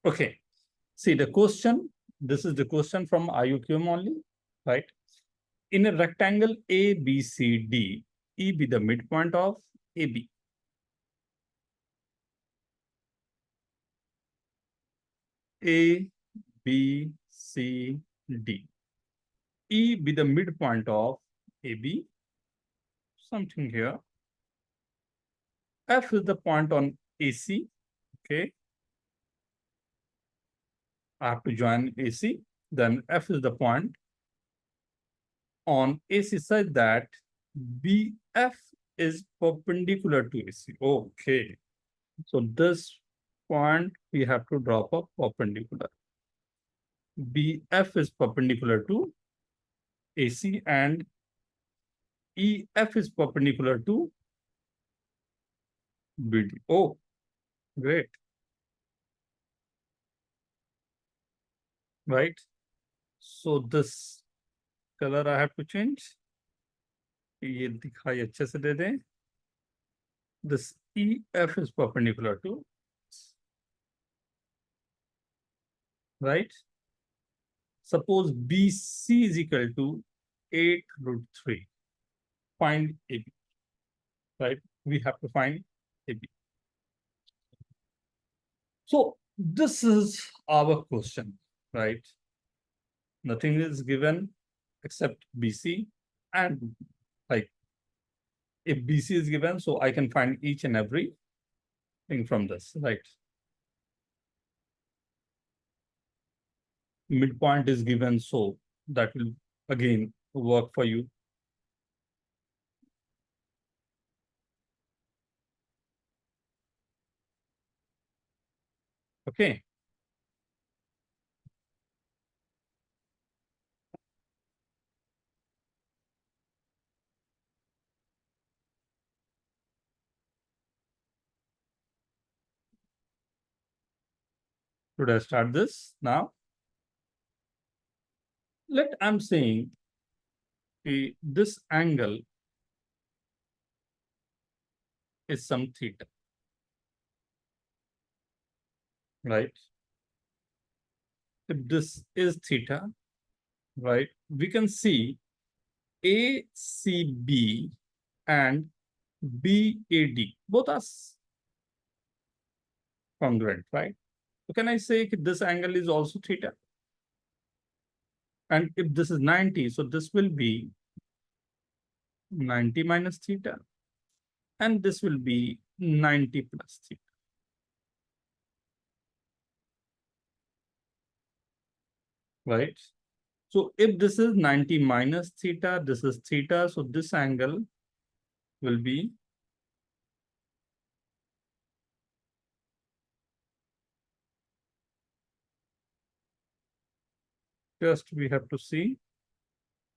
Okay. See the question. This is the question from IUQM only, right? In a rectangle ABCD, E be the midpoint of AB. A, B, C, D. E be the midpoint of AB. Something here. F is the point on AC. Okay. I have to join AC. Then F is the point on AC such that BF is perpendicular to AC. Okay. So this point we have to drop a perpendicular. BF is perpendicular to AC and EF is perpendicular to BD. Oh, great. Right. So this color I have to change. ये दिखाई अच्छे से दे दें. This EF is perpendicular to, right? Suppose BC is equal to 8√3. Find AB, right? We have to find AB. So this is our question, right? Nothing is given except BC, and like if BC is given, so I can find each and every thing from this, right? Midpoint is given, so that will again work for you. Okay. Should I start this now? I'm saying this angle is some theta, right? If this is theta, right, we can see ACB and BAD, both are congruent, right? So can I say this angle is also theta? And if this is 90, so this will be 90 minus theta. And this will be 90 plus theta. Right? So if this is 90 minus theta, this is theta. So this angle will be just we have to see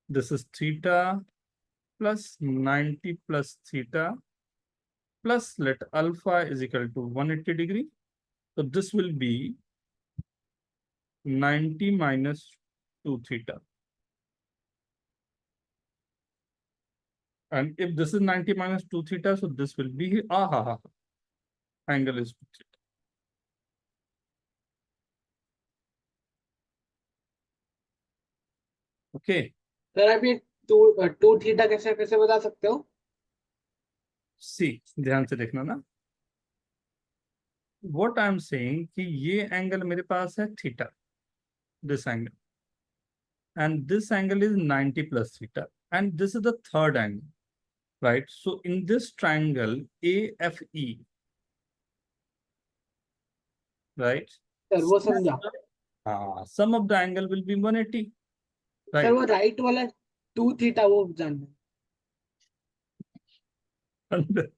this is theta plus 90 plus theta plus let alpha is equal to 180 degree. So this will be 90 minus 2 theta. And if this is 90 minus 2 theta, so this will be angle is 2 theta. Okay. Sir आप ये to theta कैसे कैसे बता सकते हो? सी ध्यान से देखना ना. What I'm saying कि ये एंगल मेरे पास है theta, this angle, and this angle is 90 plus theta, and this is the third angle, right? So in this triangle AFE, right? Sir वो समझा. Sum of the angle will be 180, right? Sir वो right वाला to theta वो जानना है.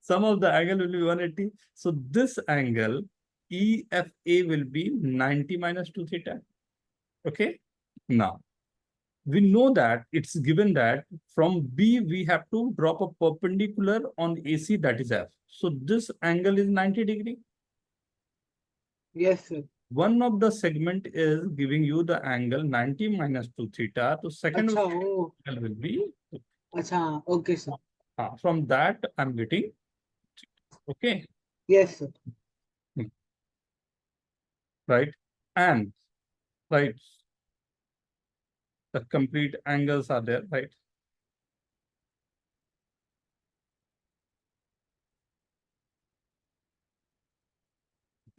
Sum of the angle will be 180. So this angle EFA will be 90 minus 2 theta. Okay. Now we know that it's given that from B we have to drop a perpendicular on AC, that is F. So this angle is 90 degree. Yes sir. One of the segment is giving you the angle 90 minus 2 theta. So second angle will be. अच्छा, okay sir. From that I'm getting. Okay. Yes sir. right? And right, the complete angles are there, right?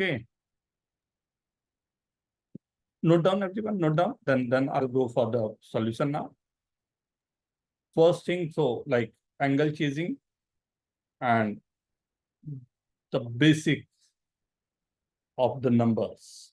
Okay. Note down, everyone. Note down. Then I'll go for the solution now. First thing, so like angle chasing and the basics of the numbers.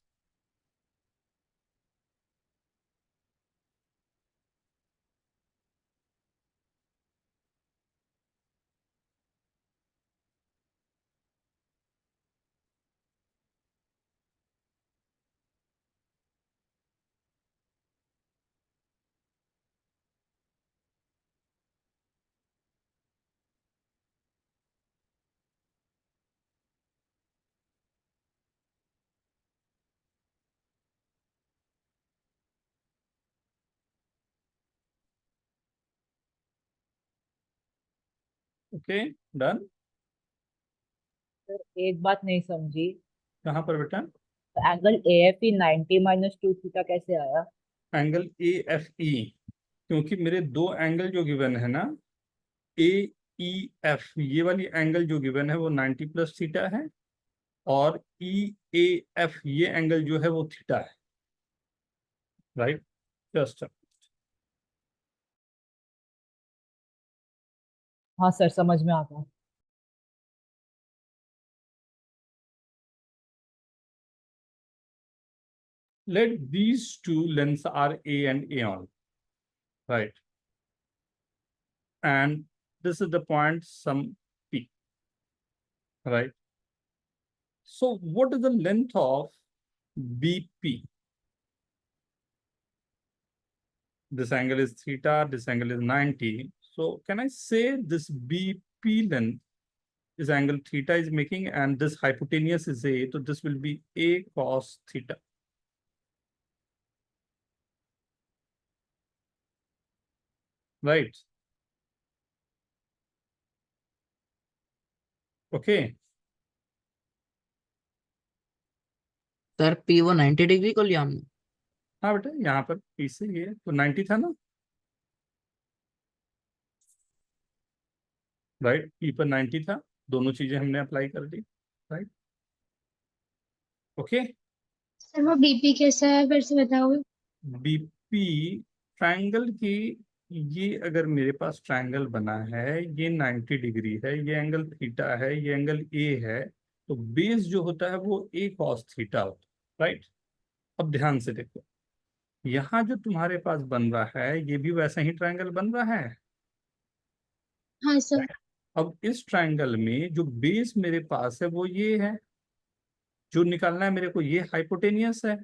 Okay, done. Sir एक बात नहीं समझी। कहाँ पर बेटा? Angle A F E 90 minus 2 theta कैसे आया? Angle A F E, क्योंकि मेरे दो एंगल जो गिवन है ना, ए ई एफ, ये वाली एंगल जो गिवन है वो 90 प्लस थीटा है, और ई ए एफ ये एंगल जो है वो थीटा है, राइट? जस्ट हाँ सर, समझ में आ गया। let these two lengths are A and A on, right? And this is the point sum P, right? So what is the length of BP? This angle is theta, this angle is 90. So can I say this BP length is angle theta is making, and this hypotenuse is A, so this will be A cos theta. Right? Okay. Sir P वो 90 degree को लिया हमने। हाँ बेटा, यहाँ पर P से ये तो 90 था ना, राइट? P पर 90 था, दोनों चीजें हमने अप्लाई कर दी, राइट? ओके। सर वो बीपी कैसा है फिर से बताओगे? बीपी ट्रायंगल की, ये अगर मेरे पास ट्रायंगल बना है, ये 90 डिग्री है, ये एंगल थीटा है, ये एंगल ए है, तो बेस जो होता है वो ए कॉस थीटा होता है, राइट? अब ध्यान से देखो, यहाँ जो तुम्हारे पास बन रहा है ये भी वैसा ही ट्रायंगल बन रहा है। हाँ सर। अब इस ट्रायंगल में जो बेस मेरे पास है वो ये है, जो निकालना है मेरे को ये हाइपोटेनियस है,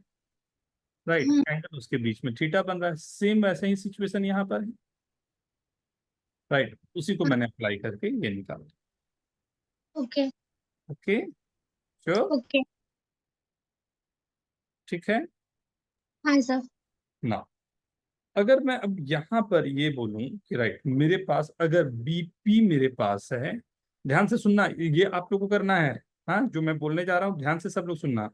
राइट? हाँ। एंगल उसके बीच में थीटा बन रहा है, सेम वैसे ही सिचुएशन यहाँ पर है, राइट? उसी को मैंने अप्लाई करके ये निकाला। ओके। Okay, sure? ओके। ठीक है हाँ सर। ना? अगर मैं अब यहाँ पर ये बोलूं कि राइट, मेरे पास अगर बीपी मेरे पास है, ध्यान से सुनना, ये आप लोगों को करना है, हाँ? जो मैं बोलने जा रहा हूँ ध्यान से सब लोग सुनना।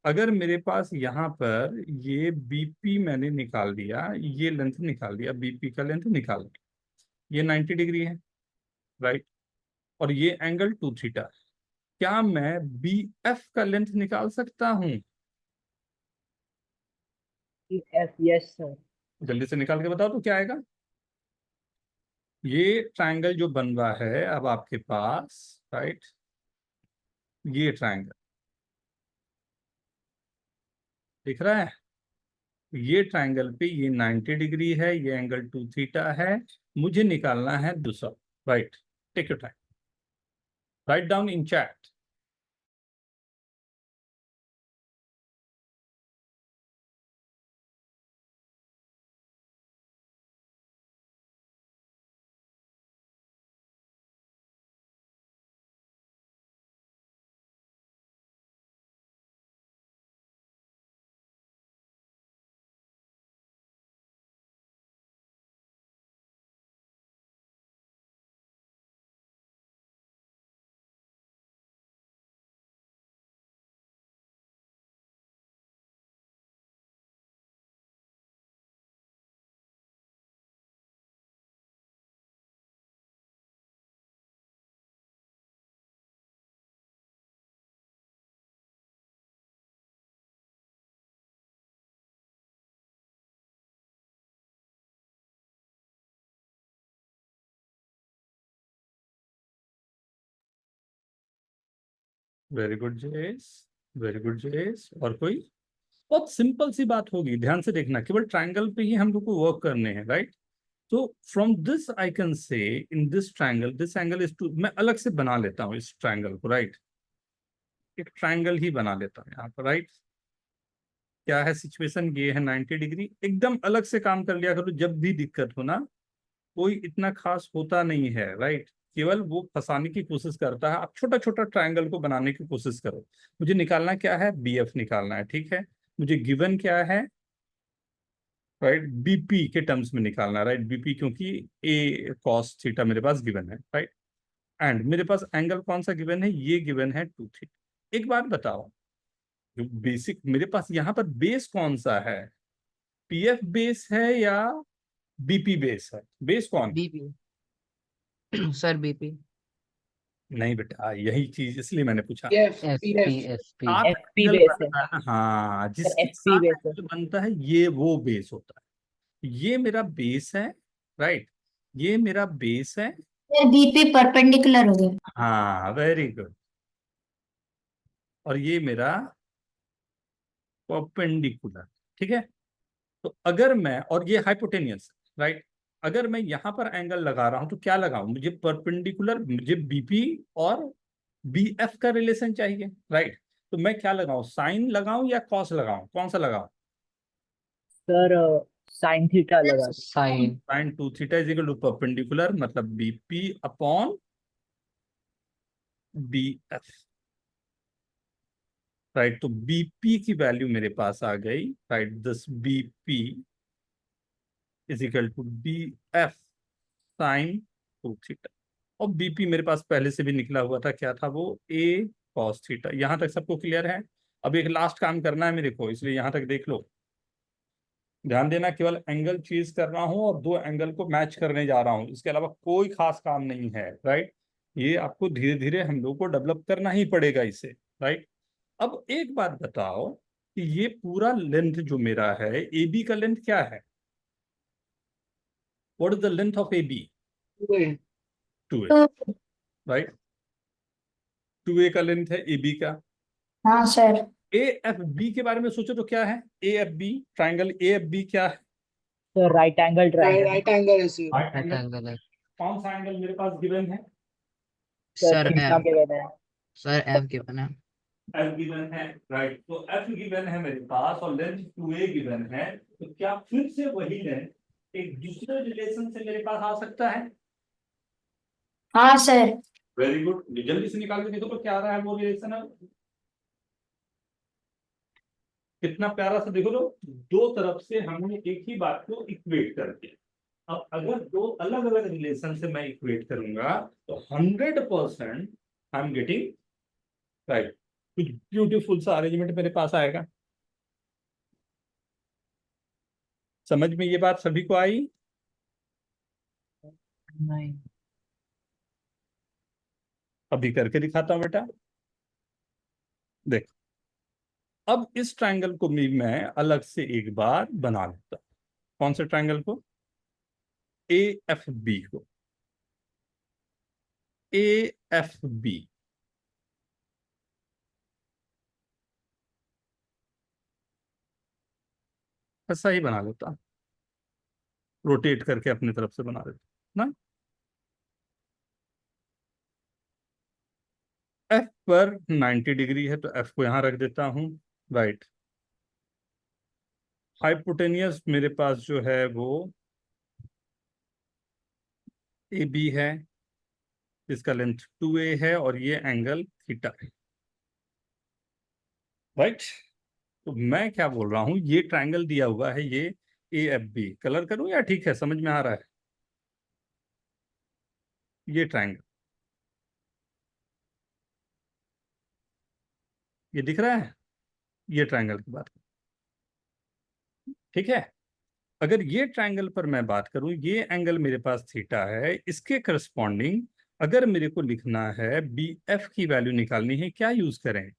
अगर मेरे पास यहाँ पर ये बीपी मैंने निकाल दिया, ये लेंथ निकाल दिया, बीपी का लेंथ निकाल दिया, ये 90 डिग्री है, राइट? और ये एंगल 2 थीटा, क्या मैं बी एफ का लेंथ निकाल सकता हूँ? E F, yes sir. जल्दी से निकाल के बताओ तो क्या आएगा? ये ट्रायंगल जो बन रहा है अब आपके पास, राइट? ये ट्रायंगल दिख रहा है, ये ट्रायंगल पे ये 90 डिग्री है, ये एंगल 2 थीटा है, मुझे निकालना है दूसरा, right? Take your time, write down in chat. Very good Jayesh, very good Jayesh. और कोई? बहुत सिंपल सी बात होगी, ध्यान से देखना, केवल ट्रायंगल पे ही हम लोग को वर्क करने हैं, राइट? तो from this I can say in this triangle this angle is two, मैं अलग से बना लेता हूँ इस ट्रायंगल को, राइट? एक ट्रायंगल ही बना लेता हूँ यहाँ पर, राइट? क्या है सिचुएशन? ये है 90 डिग्री। एकदम अलग से काम कर लिया करो जब भी दिक्कत हो ना, कोई इतना खास होता नहीं है, राइट? केवल वो फंसाने की कोशिश करता है। आप छोटा छोटा ट्रायंगल को बनाने की कोशिश करो। मुझे निकालना क्या है? BF निकालना है, ठीक है? मुझे गिवन क्या है? राइट, BP के टर्म्स में निकालना है, राइट? BP क्योंकि A cos थीटा मेरे पास गिवन है, राइट? एंड मेरे पास एंगल कौन सा गिवन है? ये गिवन है 2 थीटा। एक बात बताओ, जो बेसिक मेरे पास यहाँ पर बेस कौन सा है? PF बेस है या BP बेस है? बेस कौन? BP sir, BP. नहीं बेटा, यही चीज इसलिए मैंने पूछा। एफ एसपी एफ एसपी सात FP एंगल बेस है बनता है, हाँ, सर, जिसके FP साथ बेस है। एंगल बनता है ये वो बेस होता है। ये मेरा बेस है, राइट? ये मेरा बेस है। सर बीपी परपेंडिकुलर हो गया। हाँ, वेरी गुड। और ये मेरा परपेंडिकुलर, ठीक है? तो अगर मैं, और ये हाइपोटेनियस, राइट? अगर मैं यहाँ पर एंगल लगा रहा हूं तो क्या लगाऊं? मुझे परपेंडिकुलर, मुझे BP और BF का रिलेशन चाहिए, राइट? तो मैं क्या लगाऊं? साइन लगाऊं या कॉस लगाऊं? कौन सा लगाऊं? सर साइन थीटा लगा दो। Sine. Sine 2 theta is equal to perpendicular, मतलब BP अपॉन BF, राइट? तो BP की वैल्यू मेरे पास आ गई, right? This BP is equal to BF sine 2 theta. और BP मेरे पास पहले से भी निकला हुआ था, क्या था वो? A cos theta. यहां तक सबको क्लियर है? अब एक लास्ट काम करना है मेरे को, इसलिए यहां तक देख लो। ध्यान देना, केवल एंगल चीज कर रहा हूं और 2 एंगल को मैच करने जा रहा हूं, इसके अलावा कोई खास काम नहीं है, राइट? ये आपको धीरे धीरे हम लोग को डेवलप करना ही पड़ेगा इसे, राइट? अब एक बात बताओ कि ये पूरा लेंथ जो मेरा है, AB का लेंथ क्या है? What is the length of AB? 2A, तो राइट? 2A का लेंथ है AB का। हाँ सर। AFB के बारे में सोचो तो क्या है? AFB ट्राइंगल AFB क्या है? Sir right angle triangle. Right angle है sir. Right right angle. Angle है कौन सा एंगल मेरे पास गिवन है? Sir sir. थीटा एम के बने हैं। सर, एम के बना। F गिवन है, राइट? तो F गिवन है मेरे पास और लेंथ 2A गिवन है, तो क्या फिर से वही लेंथ एक दूसरे रिलेशन से मेरे पास आ सकता है? हाँ सर। वेरी गुड, जल्दी से निकाल के देखो तो क्या आ रहा है वो रिलेशन। अब कितना प्यारा सा देखो तो, दो तरफ से हमने एक ही बात को इक्वेट कर दिया। अब अगर दो अलग अलग रिलेशन से मैं इक्वेट करूंगा तो 100% आई एम गेटिंग राइट। कुछ ब्यूटीफुल सा अरेंजमेंट मेरे पास आएगा। समझ में ये बात सभी को आई? नहीं। अभी करके दिखाता हूं बेटा, देख। अब इस ट्रायंगल को भी मैं अलग से एक बार बना लेता हूं। कौन से ट्रायंगल को? AFB को। AFB ऐसा ही बना लेता, रोटेट करके अपनी तरफ से बना देता ना। F पर 90 डिग्री है तो F को यहां रख देता हूं, राइट? हाइपोटेनियस मेरे पास जो है वो AB है, इसका लेंथ 2A है और ये एंगल थीटा है, राइट? तो मैं क्या बोल रहा हूं, ये ट्रायंगल दिया हुआ है, ये AFB। कलर करूं या ठीक है, समझ में आ रहा है? ये ट्रायंगल, ये दिख रहा है? ये ट्रायंगल की बात, ठीक है? अगर ये ट्रायंगल पर मैं बात करूं, ये एंगल मेरे पास थीटा है, इसके करस्पॉन्डिंग अगर मेरे को लिखना है BF की वैल्यू निकालनी है, क्या यूज करें?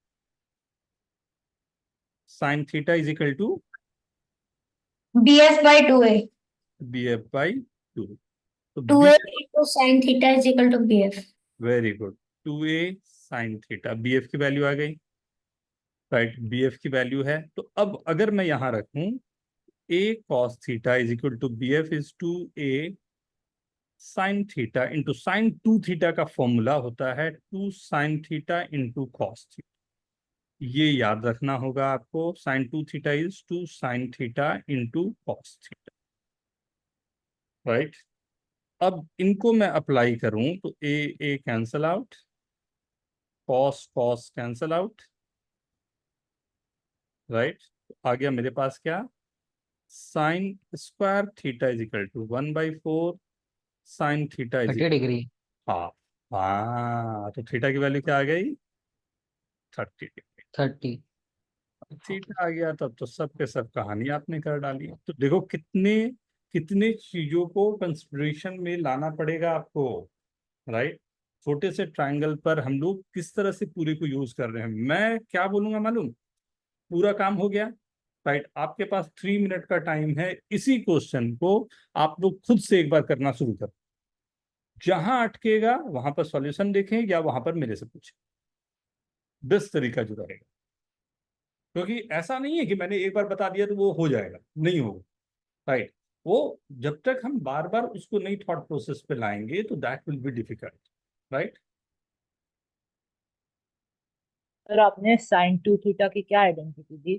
Sine theta is equal to BF by 2A। BF by 2। तो 2A into sin theta is equal to BF। Very good, 2A sine theta, B F की वैल्यू आ गई, राइट, बी एफ की value है। तो अब अगर मैं यहां रखूं a cos theta is equal to B F is two a sine theta into sine two theta का फॉर्मूला होता है two sine theta into cos theta, ये याद रखना होगा आपको। Sine two theta is two sine theta into cos theta, right. अब इनको मैं अप्लाई करूं तो A cancel out, cos cos cancel out, right. आ गया मेरे पास क्या, sine square theta is equal to 1/4 sine theta is 30 degree. Half. हाँ, तो थीटा की वैल्यू क्या आ गई, 30 डिग्री। 30। थीटा आ गया तब तो सब के सब कहानी आपने कर डाली। तो देखो कितने कितने चीजों को कंसिडरेशन में लाना पड़ेगा आपको, राइट। छोटे से ट्रायंगल पर हम लोग किस तरह से पूरे को यूज कर रहे हैं। मैं क्या बोलूंगा मालूम, पूरा काम हो गया, राइट। आपके पास 3 मिनट का टाइम है, इसी क्वेश्चन को आप लोग खुद से एक बार करना शुरू करो। जहां अटकेगा वहां पर सॉल्यूशन देखें या वहां पर मेरे से पूछें, बेस्ट तरीका जो रहेगा। क्योंकि ऐसा नहीं है कि मैंने एक बार बता दिया तो वो हो जाएगा, नहीं होगा, राइट। वो जब तक हम बार बार उसको नई थॉट प्रोसेस पे लाएंगे तो that will be difficult, right. Sir आपने साइन टू थीटा की क्या आइडेंटिटी दी?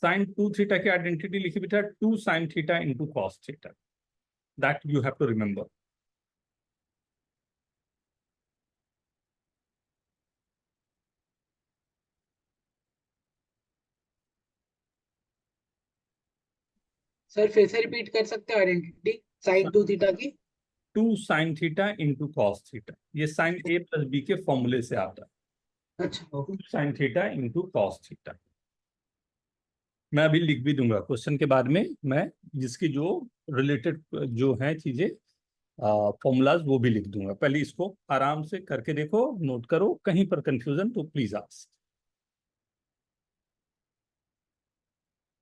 साइन टू थीटा की आइडेंटिटी लिखी बेटा, two sine theta into cos theta, that you have to remember. Sir फिर से रिपीट कर सकते हो आइडेंटिटी साइन टू थीटा की? Two sine theta into cos theta, ये साइन ए प्लस बी के फॉर्मूले से आता है, अच्छा two okay. Sine theta into cos theta. मैं अभी लिख भी दूंगा क्वेश्चन के बाद में, मैं जिसकी जो रिलेटेड जो है चीजें, फॉर्मूलाज, वो भी लिख दूंगा। पहले इसको आराम से करके देखो, नोट करो, कहीं पर कंफ्यूजन तो प्लीज आस्क।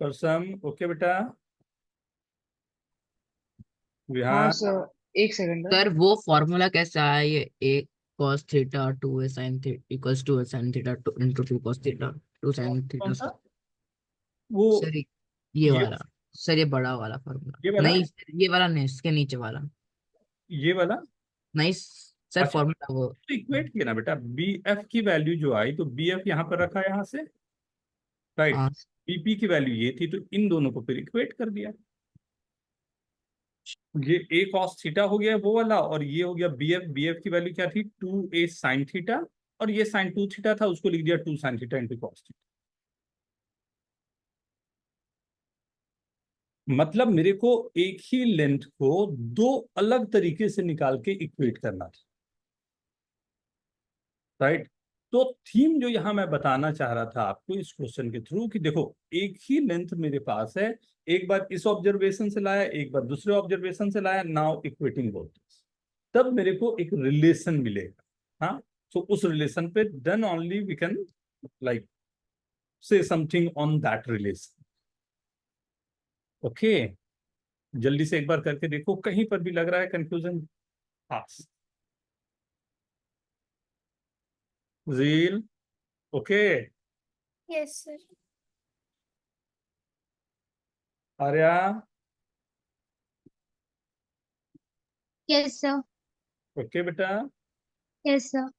परसम ओके बेटा, हाँ विहार सर, एक सेकंड। सर वो फॉर्मूला कैसे आया, ये A cos theta 2a sin theta equals to a sin theta into 2 cos theta 2 sin कौन थीटा? सा, वो सर ये ये वाला, सर ये बड़ा वाला फॉर्मूला ये वाला, नहीं sir, ये वाला नहीं, इसके नीचे वाला ये वाला। नहीं सर, अच्छा, फॉर्मूला वो। तो इक्वेट किया ना बेटा, बी एफ की वैल्यू जो आई तो बी एफ यहाँ पर रखा यहाँ से, राइट। हाँ बीपी की वैल्यू ये थी तो इन दोनों को फिर इक्वेट कर दिया। ये ए कॉस थीटा हो गया वो वाला, और ये हो गया बी एफ। बी एफ की वैल्यू क्या थी, टू ए साइन थीटा, और ये साइन टू थीटा था, उसको लिख दिया two sine theta into cos theta. मतलब मेरे को एक ही लेंथ को दो अलग तरीके से निकाल के इक्वेट करना था, राइट। तो थीम जो यहां मैं बताना चाह रहा था आपको इस क्वेश्चन के थ्रू, कि देखो एक ही लेंथ मेरे पास है, एक बार इस ऑब्जर्वेशन से लाया, एक बार दूसरे ऑब्जर्वेशन से लाया, नाउ इक्वेटिंग बोथ, तब मेरे को एक रिलेशन मिलेगा। हाँ, तो उस रिलेशन पे then only we can like say something on that relation. Okay, जल्दी से एक बार करके देखो, कहीं पर भी लग रहा है कंफ्यूजन, पास जील। Okay, yes sir. Arya, yes sir. Okay बेटा। Yes sir.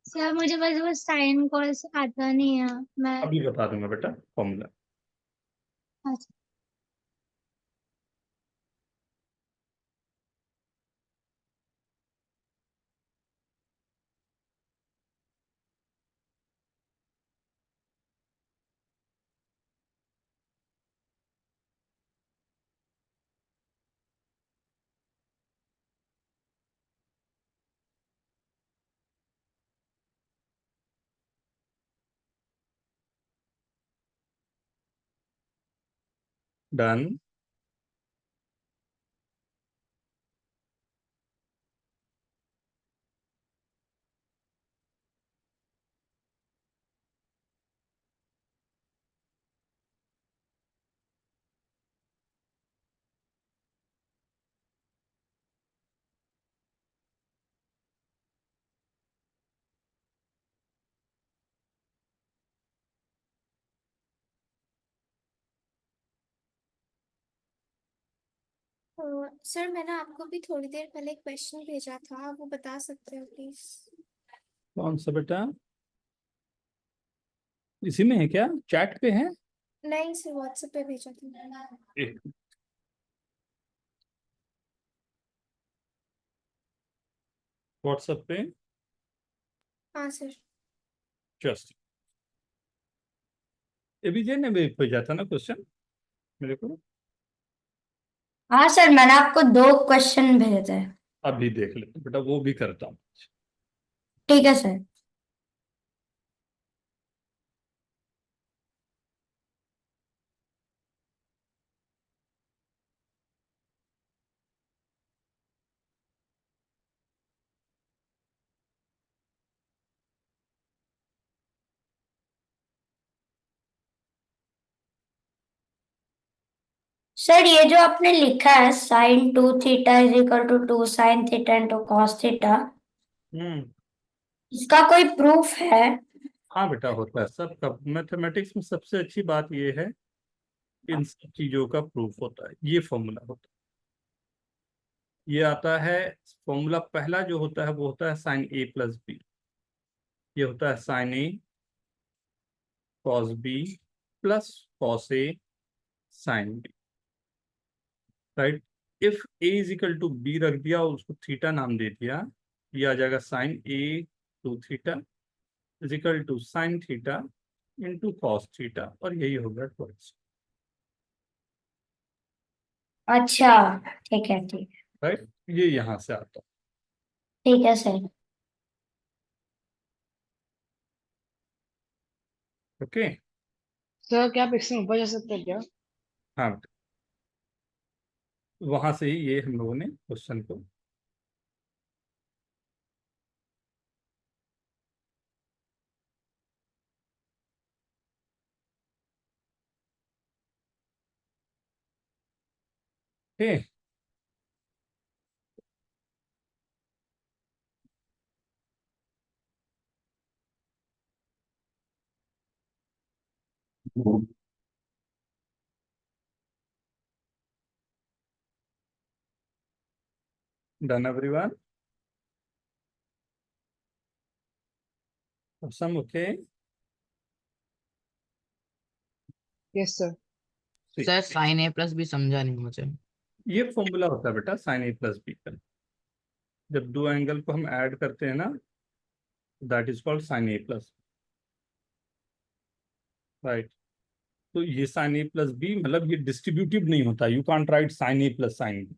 सर मुझे बस वो साइन कॉस आता नहीं है मैं। अभी बता दूंगा बेटा फॉर्मूला। अच्छा। डन। सर मैंने आपको भी थोड़ी देर पहले क्वेश्चन भेजा था, वो बता सकते हो प्लीज? कौन सा बेटा? इसी में है क्या, चैट पे है? नहीं सर, व्हाट्सएप पे भेजा था। एक व्हाट्सएप पे हाँ सर। जस्ट एबीजे ने भी भेजा था ना क्वेश्चन मेरे को। हाँ सर, मैंने आपको 2 क्वेश्चन भेजे थे। अभी देख लेते बेटा, वो भी करता हूँ। ठीक है सर। सर ये जो आपने लिखा है sine 2 theta is equal to 2 sin theta into cos theta, hmm. इसका कोई प्रूफ है? हाँ बेटा, होता है सबका। मैथमेटिक्स में सबसे अच्छी बात ये है, इन सब चीजों का प्रूफ होता है। ये फॉर्मूला होता है, ये आता है। फॉर्मूला पहला जो होता है वो होता है साइन ए प्लस बी। ये होता है sine A cos B plus cos A sine B. Right. If A is equal to B रख दिया और उसको थीटा नाम दे दिया, ये आ जाएगा sine A two theta is equal to sine theta into cos theta, और यही होगा ट्वाइस। अच्छा, ठीक है, ठीक है। राइट, ये यहाँ से आता है। ठीक है सर। ओके। सर क्या आप इससे ऊपर जा सकते हैं क्या? हाँ बेटा, वहां से ही ये हम लोगों ने क्वेश्चन को okay. Done everyone? Awesome, okay. Yes sir. See, sir sine A plus भी समझा नहीं मुझे। ये फॉर्मूला होता है बेटा साइन ए प्लस बी का। जब दो एंगल को हम ऐड करते हैं ना, that is called sine A plus. Right. तो ये साइन ए प्लस बी मतलब ये डिस्ट्रीब्यूटिव नहीं होता, you can't write sine A plus sine B.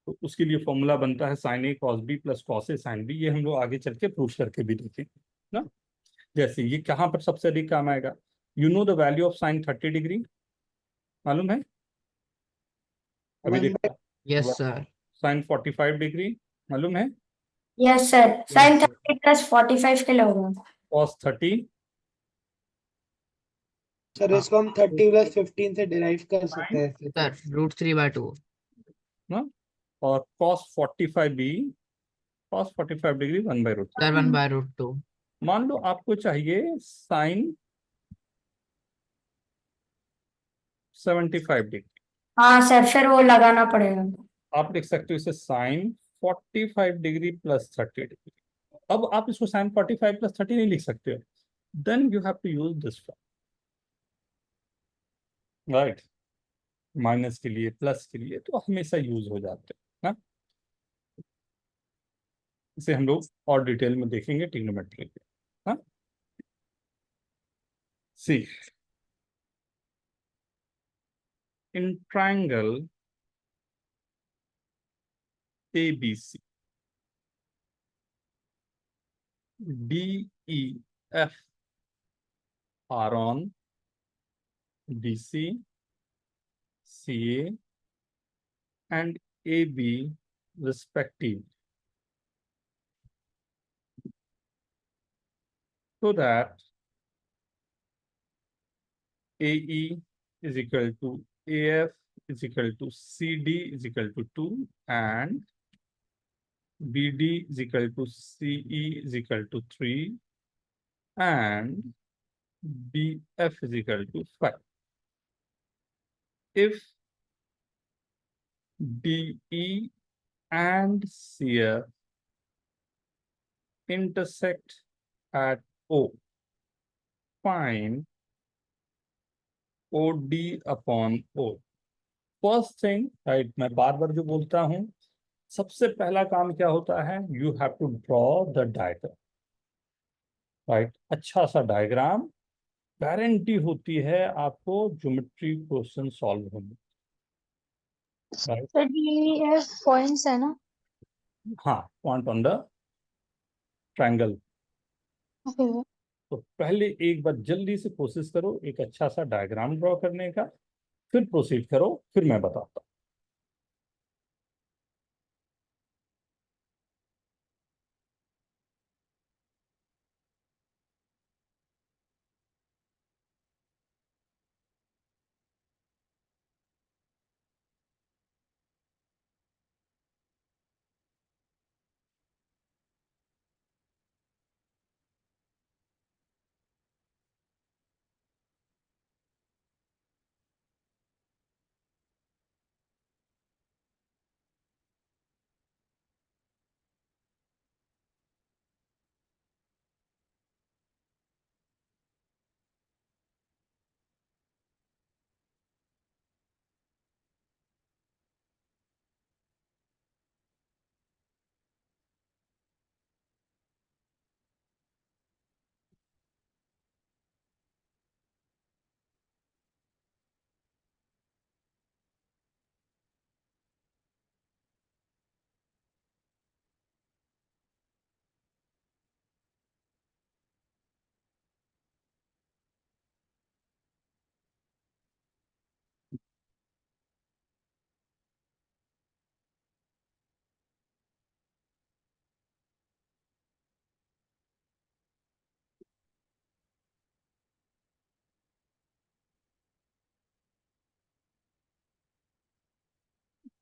तो उसके लिए फॉर्मूला बनता है sine A cos B plus cos A sine B. ये हम लोग आगे चल के प्रूफ करके भी देखेंगे ना। जैसे ये कहाँ पर सबसे अधिक काम आएगा? You know the value of sine 30 degree, मालूम है? अभी देखो, यस सर। साइन 45 डिग्री मालूम है? यस सर, साइन 30 प्लस 45 के लोग। कॉस 30। सर इसको हम 30 प्लस 15 से डिराइव कर सकते हैं ऐसे। सर √3/2। ना, और cos 45 भी, cos 45 डिग्री 1/√3। सर 1/√2। मान लो आपको चाहिए साइन 75 डिग्री, हाँ सर, फिर वो लगाना पड़ेगा। आप लिख सकते हो इसे साइन 45 डिग्री प्लस 30 डिग्री। अब आप इसको साइन 45 प्लस 30 नहीं लिख सकते हो, then you have to use this form. Right, minus के लिए प्लस के लिए तो हमेशा यूज हो जाते हैं ना। इसे हम लोग और डिटेल में देखेंगे ट्रिग्नोमेट्री के। हाँ, सी in triangle ABC, DEF are on BC, CA, and AB respectively, so that AE is equal to AF is equal to CD is equal to 2, and BD is equal to CE is equal to 3, and BF is equal to 5. If DE and CF intersect at O. Find OD upon O. First thing, right, मैं बार बार जो बोलता हूं, सबसे पहला काम क्या होता है, you have to draw the diagram, right. अच्छा सा डायग्राम गारंटी होती है आपको ज्योमेट्री क्वेश्चन सॉल्व होने, राइट। तो DEF पॉइंट्स है ना? हाँ, point on the triangle. Okay. तो पहले एक बार जल्दी से कोशिश करो एक अच्छा सा डायग्राम ड्रॉ करने का, फिर प्रोसीड करो, फिर मैं बताता हूँ।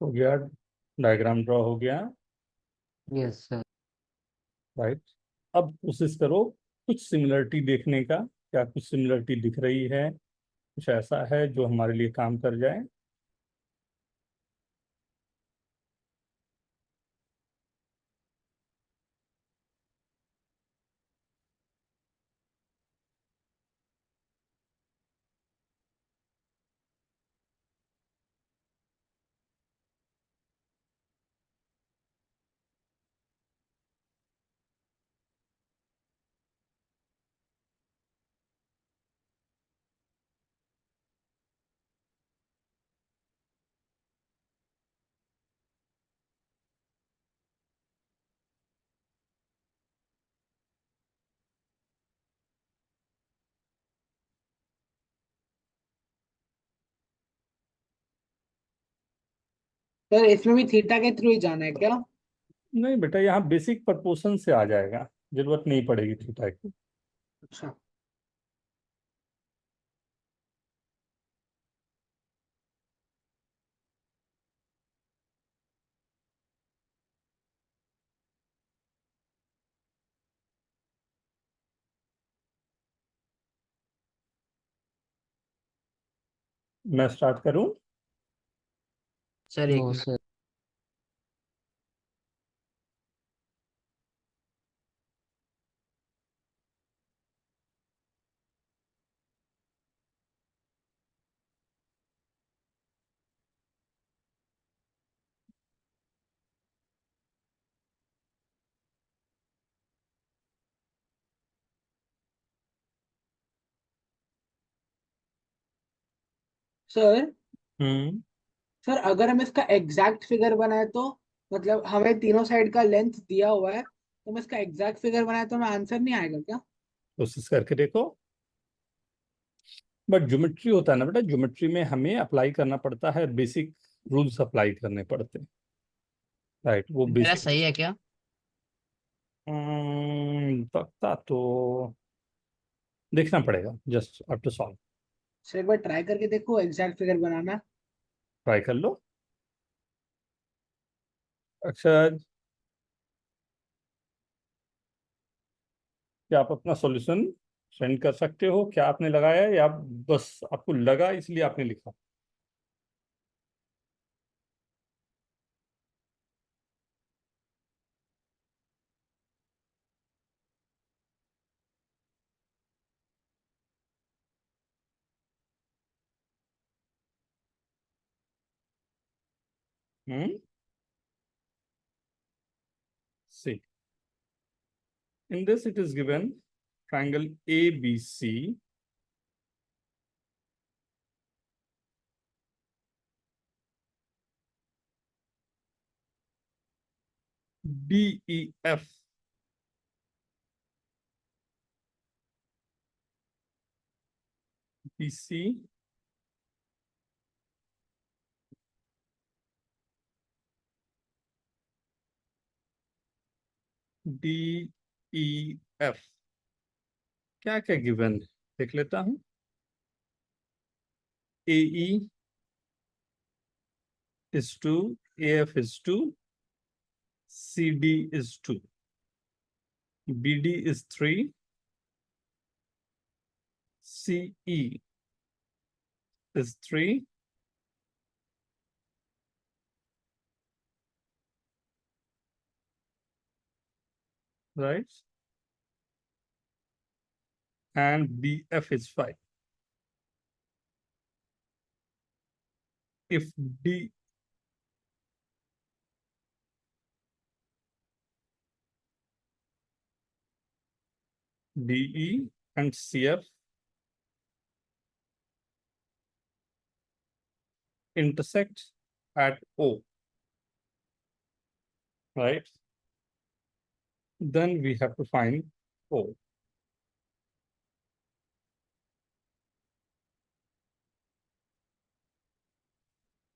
हो गया, डायग्राम ड्रॉ हो गया, यस सर। राइट। अब कोशिश करो कुछ सिमिलरिटी देखने का, क्या कुछ सिमिलरिटी दिख रही है, कुछ ऐसा है जो हमारे लिए काम कर जाए। सर इसमें भी थीटा के थ्रू ही जाना है क्या? नहीं बेटा, यहाँ बेसिक प्रपोर्शन से आ जाएगा, जरूरत नहीं पड़ेगी थीटा की। अच्छा। मैं स्टार्ट करूं? सर एक मिनट। सर हम्म। सर अगर हम इसका एग्जैक्ट फिगर बनाए तो, मतलब हमें तीनों साइड का लेंथ दिया हुआ है, तो हम इसका एग्जैक्ट फिगर बनाए तो हमें आंसर नहीं आएगा क्या? कोशिश करके देखो। बट ज्योमेट्री होता है ना बेटा, ज्योमेट्री में हमें अप्लाई करना पड़ता है, बेसिक रूल्स अप्लाई करने पड़ते हैं, राइट। वो मेरा बेसिक सही है क्या? लगता तो देखना पड़ेगा, just up to solve. Sir एक बार ट्राई करके देखो एग्जैक्ट फिगर बनाना। ट्राई कर लो। अच्छा, क्या आप अपना सॉल्यूशन सेंड कर सकते हो? क्या आपने लगाया है, या बस आपको लगा इसलिए आपने लिखा? See, in this it is given triangle ABC. DEF. BC. DEF. क्या क्या गिवन देख लेता हूं। AE is 2, AF is 2, CD is 2, BD is 3, CE is 3, right? And BF is 5. If D DE and CF intersect at O, right? Then we have to find O.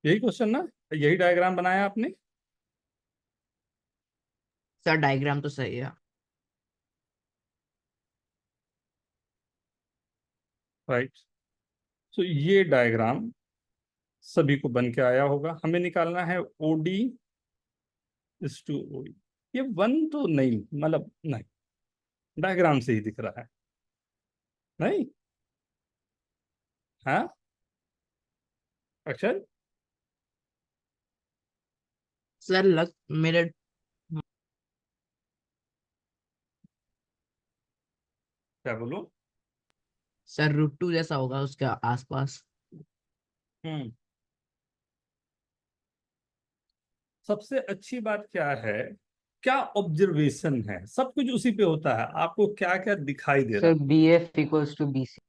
यही question ना, यही diagram बनाया आपने। Sir diagram तो सही है। Right, तो ये डायग्राम सभी को बन के आया होगा। हमें निकालना है OD इज टू OE। ये 1 तो नहीं, मतलब नहीं, डायग्राम से ही दिख रहा है, नहीं? हाँ अक्षर, सर लग मेरे क्या बोलो? सर √2 जैसा होगा उसके आसपास। सबसे अच्छी बात क्या है, क्या ऑब्जर्वेशन है, सब कुछ उसी पे होता है। आपको क्या क्या दिखाई दे रहा sir BF equals to BC.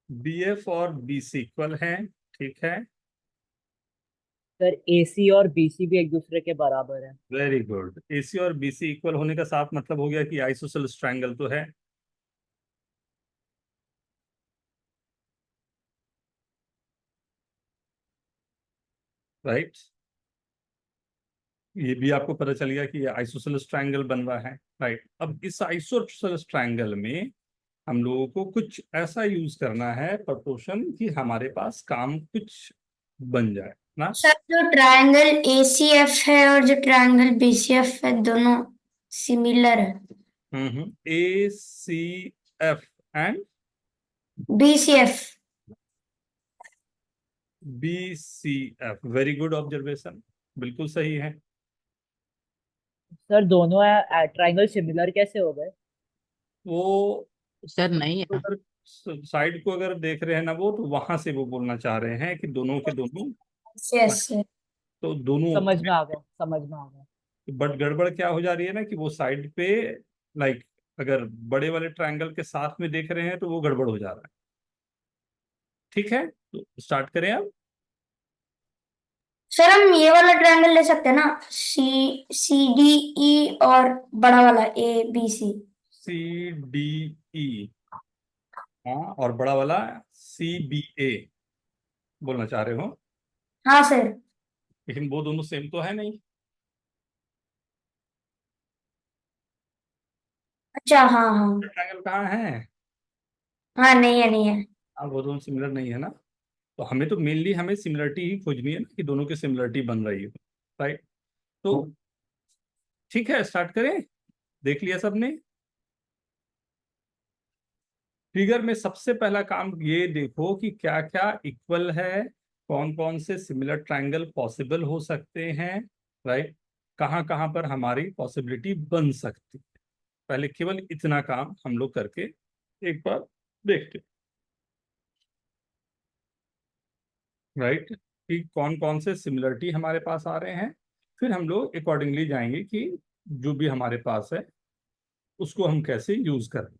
है? BF और BC इक्वल हैं, ठीक है, सर AC और BC भी एक दूसरे के बराबर है। Very good. AC और BC इक्वल होने का साफ मतलब हो गया कि आइसोसेलेस ट्रायंगल तो है। राइट, ये भी आपको पता चल गया कि ये आइसोसेलेस ट्रायंगल बन रहा है। राइट, अब इस आइसोसेलेस ट्रायंगल में हम लोगों को कुछ ऐसा यूज करना है प्रोपोर्शन कि हमारे पास काम कुछ बन जाए ना। सर जो ट्रायंगल ACF है और जो ट्रायंगल BCF है दोनों सिमिलर है। ACF and BCF BCF, very good observation, बिल्कुल सही है। सर दोनों ट्रायंगल सिमिलर कैसे हो गए? वो सर नहीं है। अगर साइड को अगर देख रहे हैं ना वो, तो वहां से वो बोलना चाह रहे हैं कि दोनों के दोनों, यस तो दोनों। समझ में आ गया, समझ में आ गया। बट गड़बड़ क्या हो जा रही है ना कि वो साइड पे, लाइक अगर बड़े वाले ट्रायंगल के साथ में देख रहे हैं तो वो गड़बड़ हो जा रहा है। ठीक है, तो स्टार्ट करें अब। सर हम ये वाला ट्रायंगल ले सकते हैं ना, CDE और बड़ा वाला ABC। CDE, हाँ, और बड़ा वाला CBA बोलना चाह रहे हो, हाँ सर। लेकिन वो दोनों सेम तो है नहीं। अच्छा हाँ हाँ ट्रायंगल कहाँ है? हाँ, नहीं है नहीं है। हाँ, वो दोनों सिमिलर नहीं है ना, तो हमें तो मेनली हमें सिमिलरिटी ही खोजनी है ना कि दोनों की सिमिलरिटी बन रही है। राइट, तो ठीक है, स्टार्ट करें। देख लिया सबने? फिगर में सबसे पहला काम ये देखो कि क्या क्या इक्वल है, कौन कौन से सिमिलर ट्रायंगल पॉसिबल हो सकते हैं। राइट, कहाँ कहाँ पर हमारी पॉसिबिलिटी बन सकती है। पहले केवल इतना काम हम लोग करके एक बार देखते राइट कि कौन कौन से सिमिलरिटी हमारे पास आ रहे हैं, फिर हम लोग अकॉर्डिंगली जाएंगे कि जो भी हमारे पास है उसको हम कैसे यूज करें।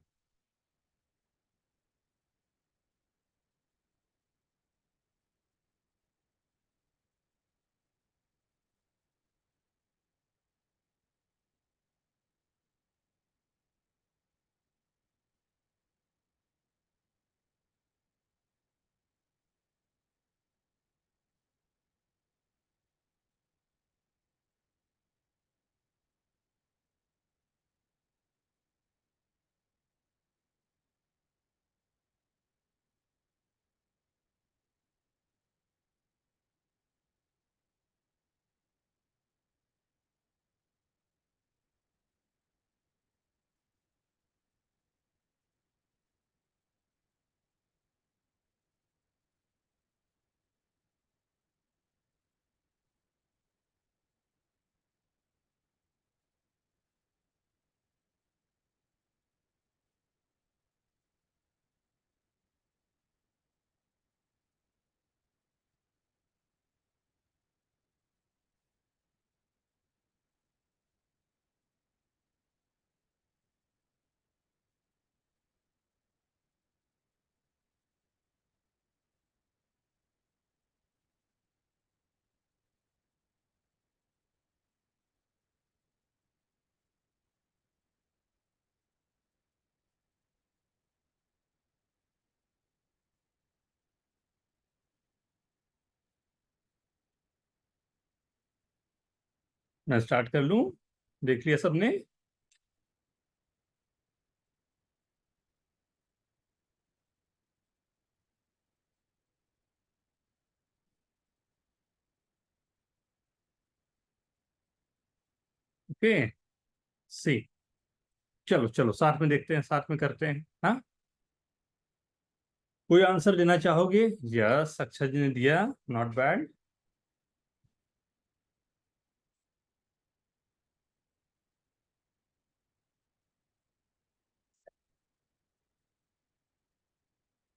मैं स्टार्ट कर लूं? देख लिया सबने? ओके, सी, चलो चलो साथ में देखते हैं, साथ में करते हैं। हाँ, कोई आंसर देना चाहोगे? यस, अक्षय जी ने दिया, नॉट बैड।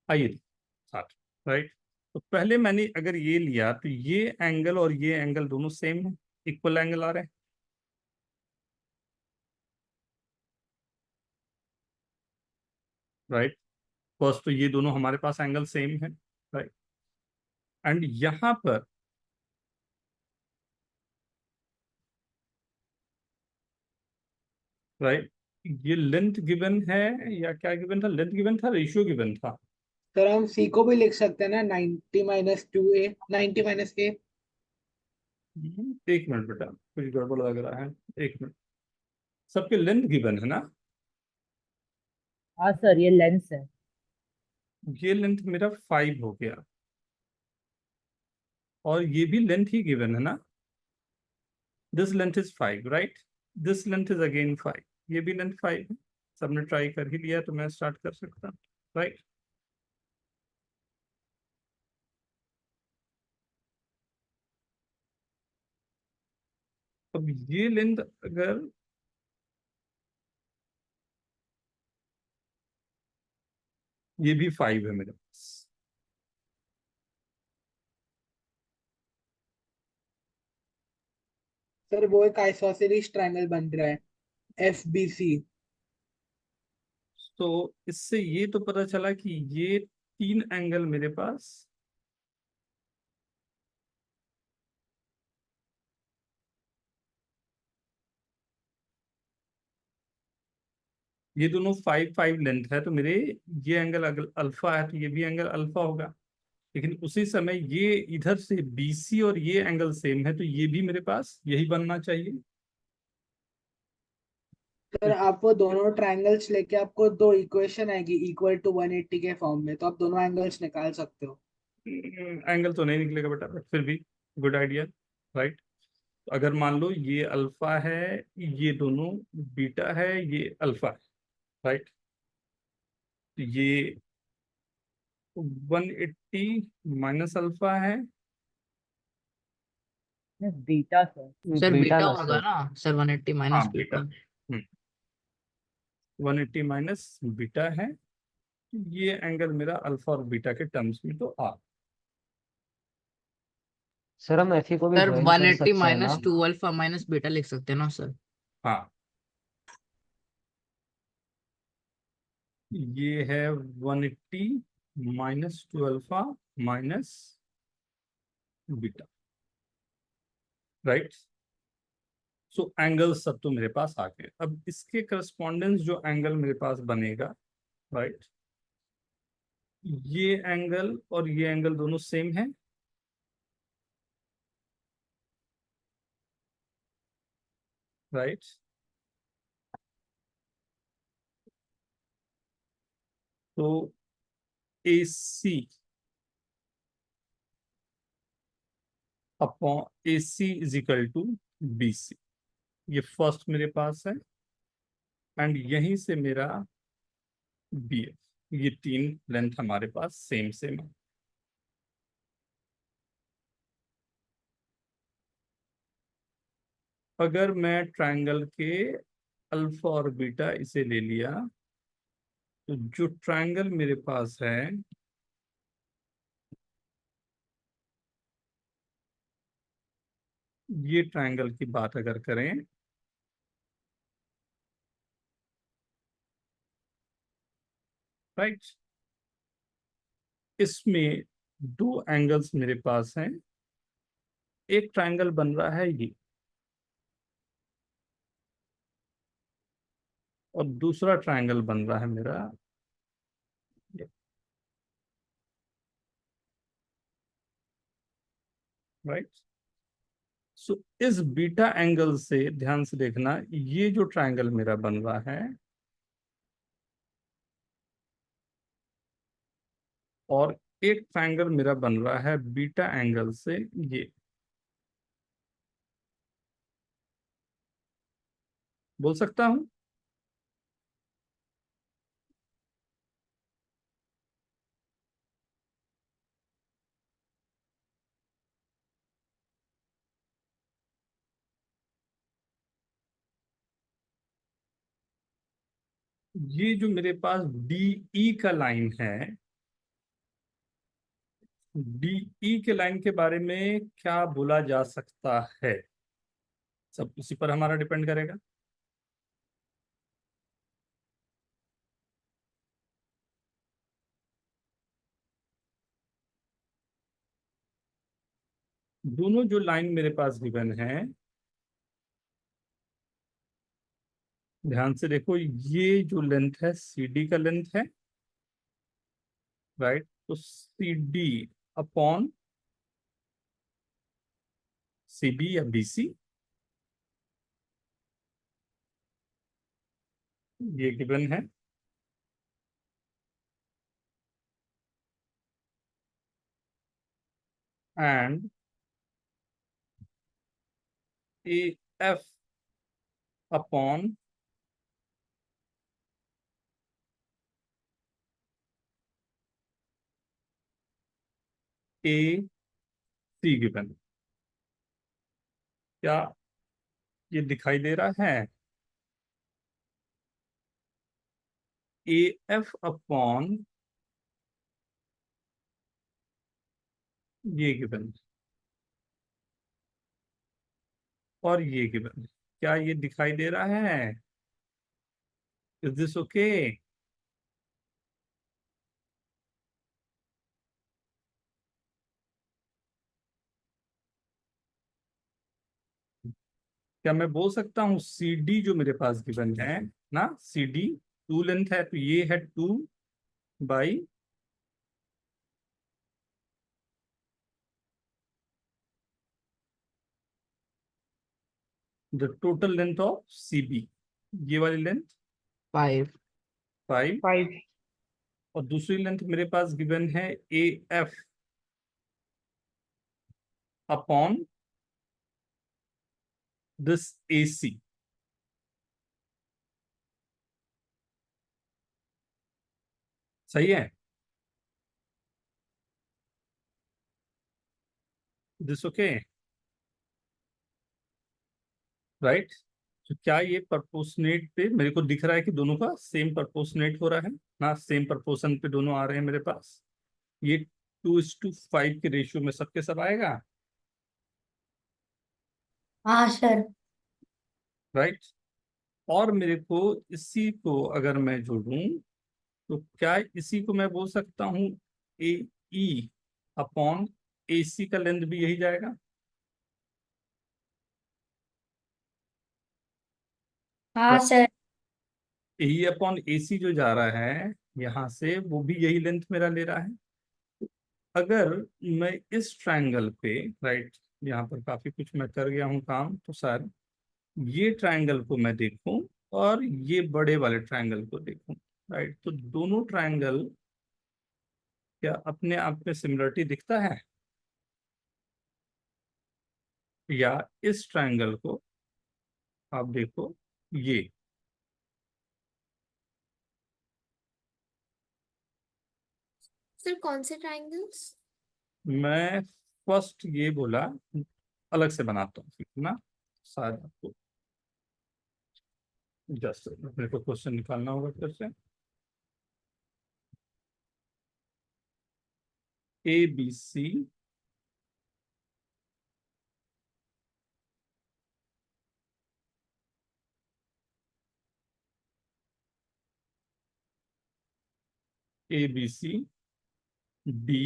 आइए साथ, राइट। तो पहले मैंने अगर ये लिया तो ये एंगल और ये एंगल दोनों सेम है, इक्वल एंगल आ रहे हैं, राइट। फर्स्ट तो ये दोनों हमारे पास एंगल सेम है, राइट। एंड यहां पर राइट, ये लेंथ गिवन है या क्या गिवन था? लेंथ गिवन था, रेशियो गिवन था? सर हम सी को भी लिख सकते हैं ना, 90 - 2a, 90 - a। एक मिनट बेटा, कुछ गड़बड़ लग रहा है, एक मिनट। सबके लेंथ गिवन है ना? हाँ सर, ये लेंस है। ये लेंथ मेरा 5 हो गया, और ये भी लेंथ ही गिवन है ना? This length is 5, right. This length is again 5, ये भी लेंथ 5 है। सबने ट्राई कर ही लिया तो मैं स्टार्ट कर सकता हूँ, राइट। अब ये लेंथ अगर ये भी 5 है मेरे पास, सर वो एक आइसोसेलेस ट्रायंगल बन रहा है, FBC। तो इससे ये तो पता चला कि ये 3 एंगल मेरे पास ये दोनों 5 5 लेंथ है, तो मेरे ये एंगल अगर अल्फा है तो ये भी एंगल अल्फा होगा। लेकिन उसी समय ये इधर से BC और ये एंगल सेम है, तो ये भी मेरे पास यही बनना चाहिए। सर आप वो दोनों ट्रायंगल्स लेके आपको दो इक्वेशन आएगी इक्वल टू 180 के फॉर्म में, तो आप दोनों एंगल्स निकाल सकते हो। एंगल तो नहीं निकलेगा बेटा, बट फिर भी गुड आइडिया, राइट। अगर मान लो ये अल्फा है, ये दोनों बीटा है, ये अल्फा है, राइट। तो ये 180 माइनस अल्फा है। Beta sir. Sir beta beta ना होगा सर। ना सर, 180 हाँ minus beta, beta. 180 minus beta है, ये एंगल मेरा अल्फा और बीटा के टर्म्स में तो आ। सर हम एफई को भी सर ज्वाइन कर 180 सकते हैं ना? माइनस 2 अल्फा माइनस बीटा लिख सकते हैं ना सर? हाँ, ये है 180 minus 2 alpha minus beta, right. So angle सब तो मेरे पास आ गए। अब इसके करस्पॉन्डेंस जो एंगल मेरे पास बनेगा, राइट, ये एंगल और ये एंगल दोनों सेम है, राइट। तो AC upon AC is equal to BC, ये फर्स्ट मेरे पास है, एंड यहीं से मेरा BF, ये तीन लेंथ हमारे पास सेम सेम है। अगर मैं ट्रायंगल के अल्फा और बीटा इसे ले लिया, तो जो ट्रायंगल मेरे पास है ये ट्रायंगल की बात अगर करें, राइट, इसमें दो एंगल्स मेरे पास हैं। एक ट्रायंगल बन रहा है ये, और दूसरा ट्रायंगल बन रहा है मेरा ये, राइट। सो इस बीटा एंगल से ध्यान से देखना, ये जो ट्रायंगल मेरा बन रहा है और एक ट्रायंगल मेरा बन रहा है बीटा एंगल से ये, बोल सकता हूं? ये जो मेरे पास DE का लाइन है, DE के लाइन के बारे में क्या बोला जा सकता है, सब उसी पर हमारा डिपेंड करेगा। दोनों जो लाइन मेरे पास गिवन है, ध्यान से देखो, ये जो लेंथ है CD का लेंथ है, राइट। तो CD अपॉन CB या BC, ये गिवन है। And AF upon AC given. क्या ये दिखाई दे रहा है? AF अपॉन ये गिवन और ये गिवन, क्या ये दिखाई दे रहा है? Is this okay? क्या मैं बोल सकता हूँ CD जो मेरे पास गिवन है ना, CD टू लेंथ है, तो ये है 2/, the total length of CB, ये वाली लेंथ 5। 5, 5। और दूसरी लेंथ मेरे पास गिवन है AF अपॉन दिस AC। सही है? This okay, right. तो क्या ये प्रोपोर्शनेट पे मेरे को दिख रहा है कि दोनों का सेम प्रोपोर्शनेट हो रहा है? ना, सेम प्रपोर्शन पे दोनों आ रहे हैं मेरे पास। ये 2:5 के रेशियो में सबके सब आएगा, हाँ सर। राइट। और मेरे को इसी को अगर मैं जोड़ूं तो क्या इसी को मैं बोल सकता हूँ ए ई अपॉन ए सी का लेंथ भी यही जाएगा? हाँ सर। ए अपॉन ए सी जो जा रहा है यहाँ से, वो भी यही लेंथ मेरा ले रहा है। अगर मैं इस ट्रायंगल पे, राइट, यहाँ पर काफी कुछ मैं कर गया हूँ काम, तो सर ये ट्रायंगल को मैं देखूं और ये बड़े वाले ट्रायंगल को देखूं, राइट, तो दोनों ट्रायंगल क्या अपने आप में सिमिलरिटी दिखता है? या इस ट्रायंगल को आप देखो, ये सर कौन से ट्राइंगल्स? मैं फर्स्ट ये बोला, अलग से बनाता हूँ फिर ना, शायद आपको जस्ट मेरे को क्वेश्चन निकालना होगा फिर से। A B C A B C D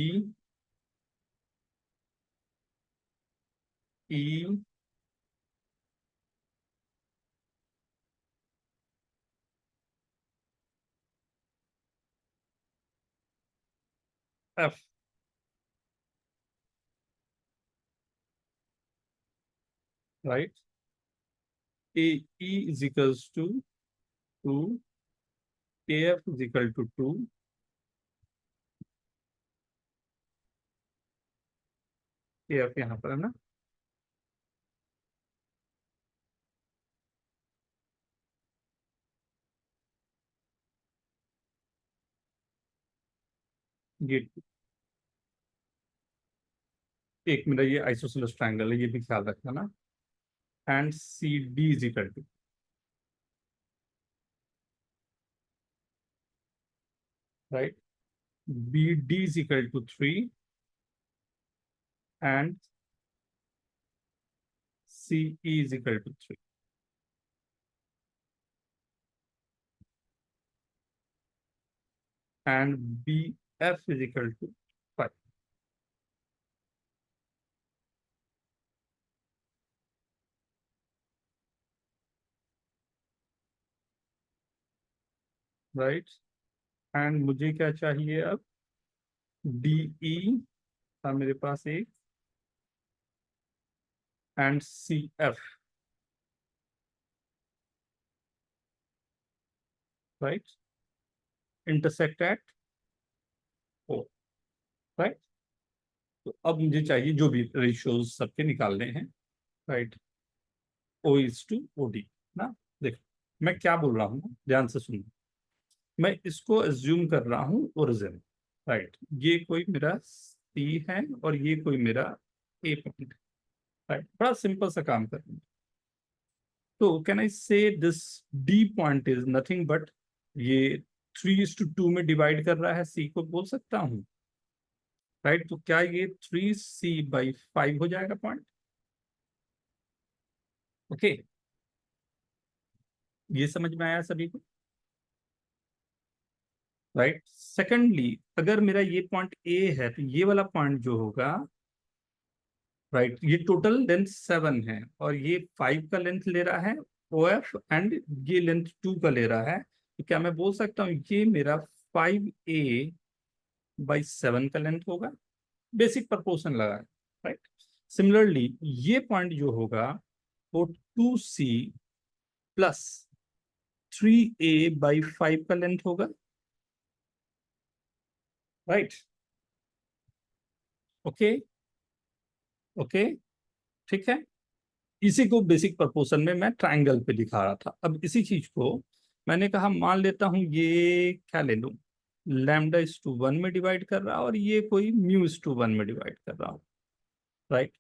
E F, right. A E is equals to 2, A F is equal to 2, A F यहाँ पर है ना, ये एक मेरा ये आइसोसेलेस ट्रायंगल है, ये भी ख्याल रखना ना। And C D is equal to, right, B D is equal to 3 and C E is equal to 3, and B F is equal to 5, right. And मुझे क्या चाहिए अब, डी ई था मेरे पास एक, and C F, right, intersect at O, right. तो अब मुझे चाहिए जो भी रेशियोज सबके निकालने हैं, right, O is to O D ना। देखो मैं क्या बोल रहा हूँ, ध्यान से सुनो। मैं इसको एज्यूम कर रहा हूँ ओरिजिन, राइट, ये कोई मेरा सी है और ये कोई मेरा ए पॉइंट, राइट, बड़ा सिंपल सा काम कर रहा हूँ। तो कैन आई से this D point is nothing but, ये 3:2 में डिवाइड कर रहा है सी को, बोल सकता हूँ, राइट। तो क्या ये 3c/5 हो जाएगा पॉइंट? ओके, ये समझ में आया सभी को, राइट। सेकेंडली, अगर मेरा ये पॉइंट ए है तो ये वाला पॉइंट जो होगा, राइट, ये टोटल लेंथ 7 है और ये 5 का लेंथ ले रहा है ओ एफ, एंड ये लेंथ 2 का ले रहा है, तो क्या मैं बोल सकता हूँ ये मेरा 5a/7 का लेंथ होगा? बेसिक प्रपोर्शन लगा है, राइट। सिमिलरली ये पॉइंट जो होगा वो 2c+3a/5 का लेंथ होगा, राइट। ओके, ओके, ठीक है। इसी को बेसिक प्रपोर्शन में मैं ट्रायंगल पे दिखा रहा था। अब इसी चीज को मैंने कहा मान लेता हूं, ये क्या ले लूं, λ/1 में डिवाइड कर रहा और ये कोई μ/1 में डिवाइड कर रहा हूं, राइट।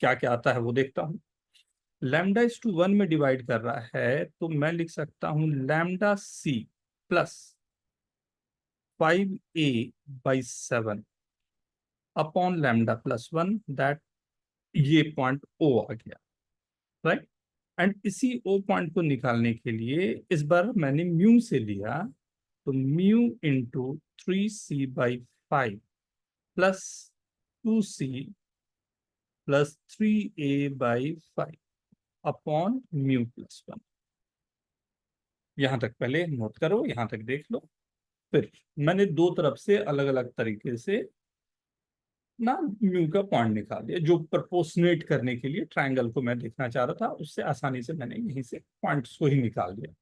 क्या क्या आता है वो देखता हूं। λ/1 में डिवाइड कर रहा है तो मैं लिख सकता हूं λc plus 5a/7 upon lambda plus 1, that ये पॉइंट O आ गया, राइट। एंड इसी O पॉइंट को निकालने के लिए इस बार मैंने म्यू से लिया, तो mu into 3c/5 plus 2c plus 3a/5 upon mu plus 1। यहां तक पहले नोट करो, यहां तक देख लो। फिर मैंने दो तरफ से अलग अलग तरीके से ना म्यू का पॉइंट निकाल दिया, जो प्रपोर्शनेट करने के लिए ट्रायंगल को मैं देखना चाह रहा था, उससे आसानी से मैंने यहीं से पॉइंट्स को ही निकाल दिया।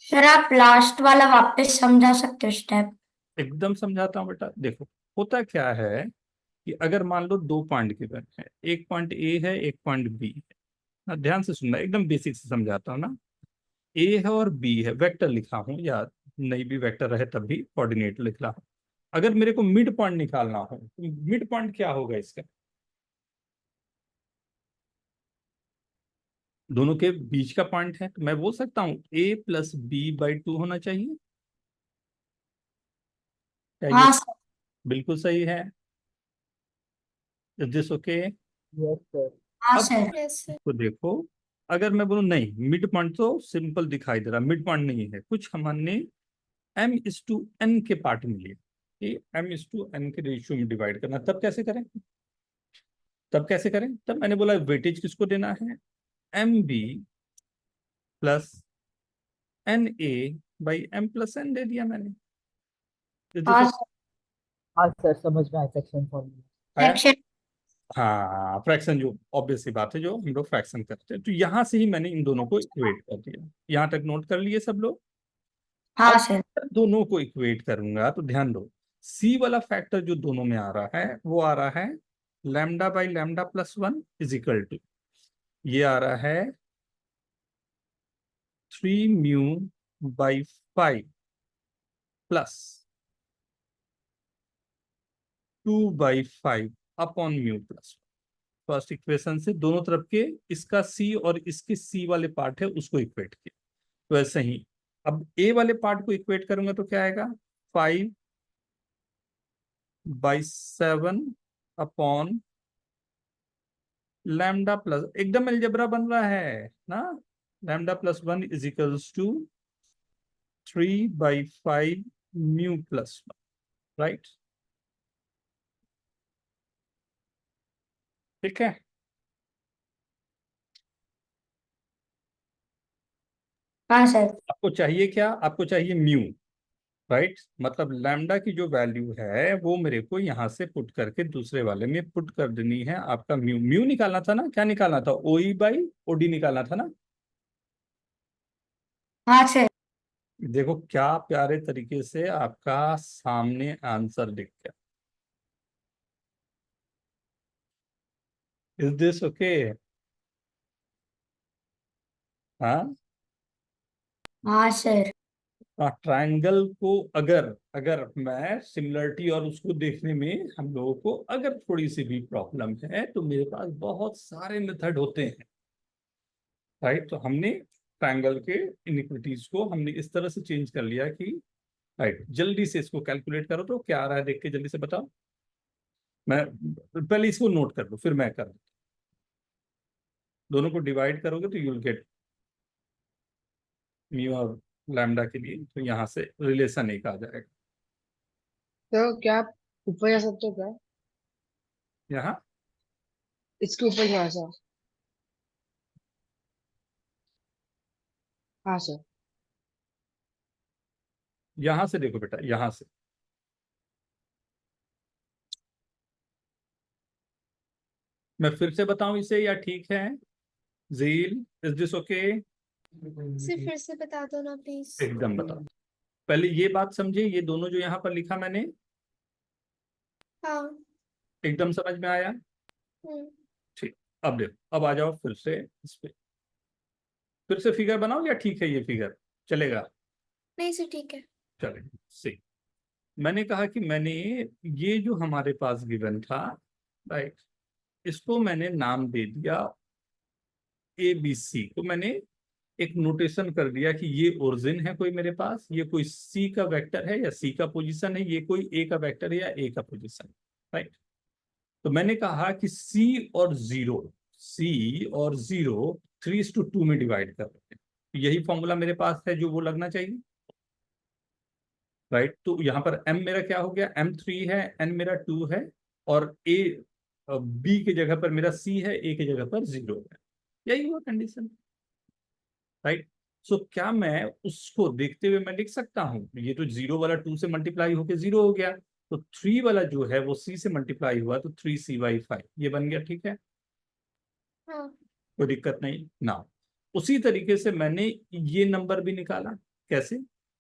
सर आप लास्ट वाला वापस समझा सकते हो स्टेप? एकदम समझाता हूँ बेटा। देखो होता क्या है कि अगर मान लो दो पॉइंट गिवन है, एक पॉइंट ए है, एक पॉइंट बी है ना, ध्यान से सुनना, एकदम बेसिक से समझाता हूँ ना। ए है और बी है, वेक्टर लिखा हूँ, या नहीं भी वेक्टर रहे तब भी कोऑर्डिनेट लिख रहा हूँ। अगर मेरे को मिड पॉइंट निकालना हो तो मिड पॉइंट क्या होगा इसका? दोनों के बीच का पॉइंट है, तो मैं बोल सकता हूँ a+b/2 होना चाहिए। क्या ये हाँ सर। बिल्कुल सही है? Is this okay? Yes sir. हाँ अब सर। Yes sir. तो देखो, अगर मैं बोलूँ नहीं मिड पॉइंट तो सिंपल दिखाई दे रहा, मिड पॉइंट नहीं है, कुछ हमने m/n के पार्ट में लिए कि m/n के रेशियो में डिवाइड करना। तब कैसे करें? तब मैंने बोला वेटेज किसको देना है, mb प्लस na/m+n दे दिया मैंने। Is this हाँ okay? सर। हाँ सर, समझ में आया सेक्शन फॉर्मूला। आया? फ्रैक्शन। हाँ, फ्रैक्शन, जो ऑब्वियस सी बात है, जो हम लोग फ्रैक्शन करते हैं, तो यहां से ही मैंने इन दोनों को इक्वेट कर दिया। यहां तक नोट कर लिए सब लोग? हाँ अब सर। दोनों को इक्वेट करूंगा तो ध्यान दो, सी वाला फैक्टर जो दोनों में आ रहा है वो आ रहा है λ/λ+1 इज इक्वल टू, ये आ रहा है 3μ/5 plus 2/5 upon mu plus. First equation से दोनों तरफ के इसका सी और इसके सी वाले पार्ट है उसको इक्वेट किया। तो ऐसे ही अब ए वाले पार्ट को इक्वेट करूंगा तो क्या आएगा, 5/7 अपॉन लैम्डा प्लस, एकदम अलजेब्रा बन रहा है ना, λ+1 is equals to 3/5 mu plus 1, right? ठीक है। हाँ सर। आपको चाहिए क्या? आपको चाहिए म्यू, राइट? मतलब लैम्डा की जो वैल्यू है वो मेरे को यहाँ से पुट करके दूसरे वाले में पुट कर देनी है। आपका म्यू म्यू निकालना था ना, क्या निकालना था, OE/OD निकालना था ना। हाँ सर। देखो क्या प्यारे तरीके से आपका सामने आंसर दिख गया। Is this okay? हाँ, हाँ सर। ट्रायंगल को अगर अगर मैं सिमिलरिटी और उसको देखने में हम लोगों को अगर थोड़ी सी भी प्रॉब्लम है तो मेरे पास बहुत सारे मेथड होते हैं, राइट? तो हमने ट्रायंगल के इनिक्विटीज को हमने इस तरह से चेंज कर लिया कि, राइट, जल्दी से इसको कैलकुलेट करो तो क्या आ रहा है देख के जल्दी से बताओ। मैं पहले इसको नोट कर लूं फिर मैं कर दूं। दोनों को डिवाइड करोगे तो यूल गेट म्यू और लैम्डा के लिए, तो यहाँ से रिलेशन एक आ जाएगा। तो क्या आप ऊपर जा सकते हो क्या? यहाँ इसके ऊपर थोड़ा सा। हाँ सर। यहाँ से देखो बेटा, यहाँ से मैं फिर से बताऊं इसे या ठीक है? जील, इज दिस ओके? सर फिर से बता दो ना प्लीज। एकदम बताओ। पहले ये बात समझे, ये दोनों जो यहाँ पर लिखा मैंने, हाँ। एकदम समझ में आया? ठीक, अब देखो, अब आ जाओ फिर से इस पे, फिर से फिगर बनाओ या ठीक है ये फिगर चलेगा? नहीं सर ठीक है। चलेगा, सही। मैंने कहा कि मैंने ये जो हमारे पास गिवन था, राइट, इसको मैंने नाम दे दिया ABC को मैंने एक नोटेशन कर दिया कि ये ओरिजिन है कोई मेरे पास, ये कोई सी का वेक्टर है या सी का पोजीशन है, ये कोई ए का वेक्टर है या ए का पोजीशन, राइट। तो मैंने कहा कि सी और जीरो 3:2 में डिवाइड कर रहे हैं, तो यही फॉर्मूला मेरे पास है जो वो लगना चाहिए, राइट। तो यहाँ पर m मेरा क्या हो गया, m 3 है, n मेरा 2 है, और a b की जगह पर मेरा c है, a की जगह पर 0 है, यही हुआ कंडीशन, राइट। सो क्या मैं उसको देखते हुए मैं लिख सकता हूँ, ये तो 0 वाला 2 से मल्टीप्लाई होके 0 हो गया, तो 3 वाला जो है वो c से मल्टीप्लाई हुआ तो 3c/5 ये बन गया, ठीक है, हाँ कोई दिक्कत नहीं ना। उसी तरीके से मैंने ये नंबर भी निकाला, कैसे,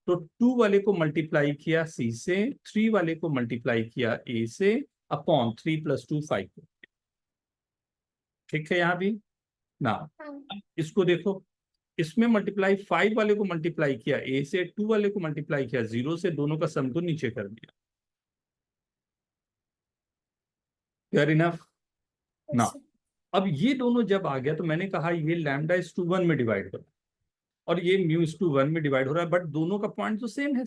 तो 2 वाले को मल्टीप्लाई किया c से, 3 वाले को मल्टीप्लाई किया a से, अपॉन 3 + 2 5, ठीक है यहाँ भी ना। हाँ इसको देखो, इसमें मल्टीप्लाई 5 वाले को मल्टीप्लाई किया a से, 2 वाले को मल्टीप्लाई किया 0 से, दोनों का सम को नीचे कर दिया, फेयर इनफ ना। yes, अब ये दोनों जब आ गया तो मैंने कहा ये लैम्डा इज टू 1 में डिवाइड करो, और ये म्यू इज टू 1 में डिवाइड हो रहा है, बट दोनों का पॉइंट तो सेम है,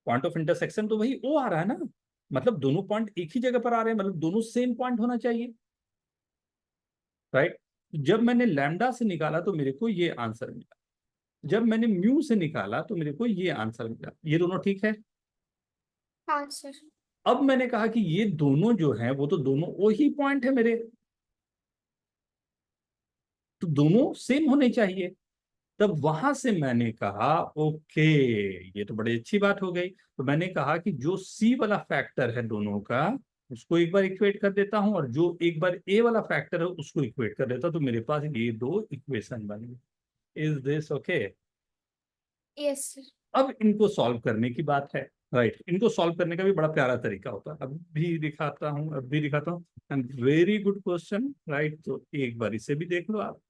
पॉइंट ऑफ इंटरसेक्शन तो वही ओ आ रहा है ना, मतलब दोनों पॉइंट एक ही जगह पर आ रहे हैं, मतलब दोनों सेम पॉइंट होना चाहिए, राइट। जब मैंने लैम्डा से निकाला तो मेरे को ये आंसर मिला, जब मैंने म्यू से निकाला तो मेरे को ये आंसर मिला, ये दोनों ठीक है। हाँ सर। अब मैंने कहा कि ये दोनों जो हैं वो तो दोनों वही पॉइंट है मेरे, तो दोनों सेम होने चाहिए। तब वहां से मैंने कहा ओके, ये तो बड़ी अच्छी बात हो गई, तो मैंने कहा कि जो सी वाला फैक्टर है दोनों का उसको एक बार इक्वेट कर देता हूं, और जो एक बार ए वाला फैक्टर है उसको इक्वेट कर देता हूं, तो मेरे पास ये दो इक्वेशन बन गई। Is this okay? Yes sir. अब इनको सॉल्व करने की बात है, राइट। इनको सॉल्व करने का भी बड़ा प्यारा तरीका होता है, अब भी दिखाता हूँ, and very good question, right. तो एक बार इसे भी देख लो आप,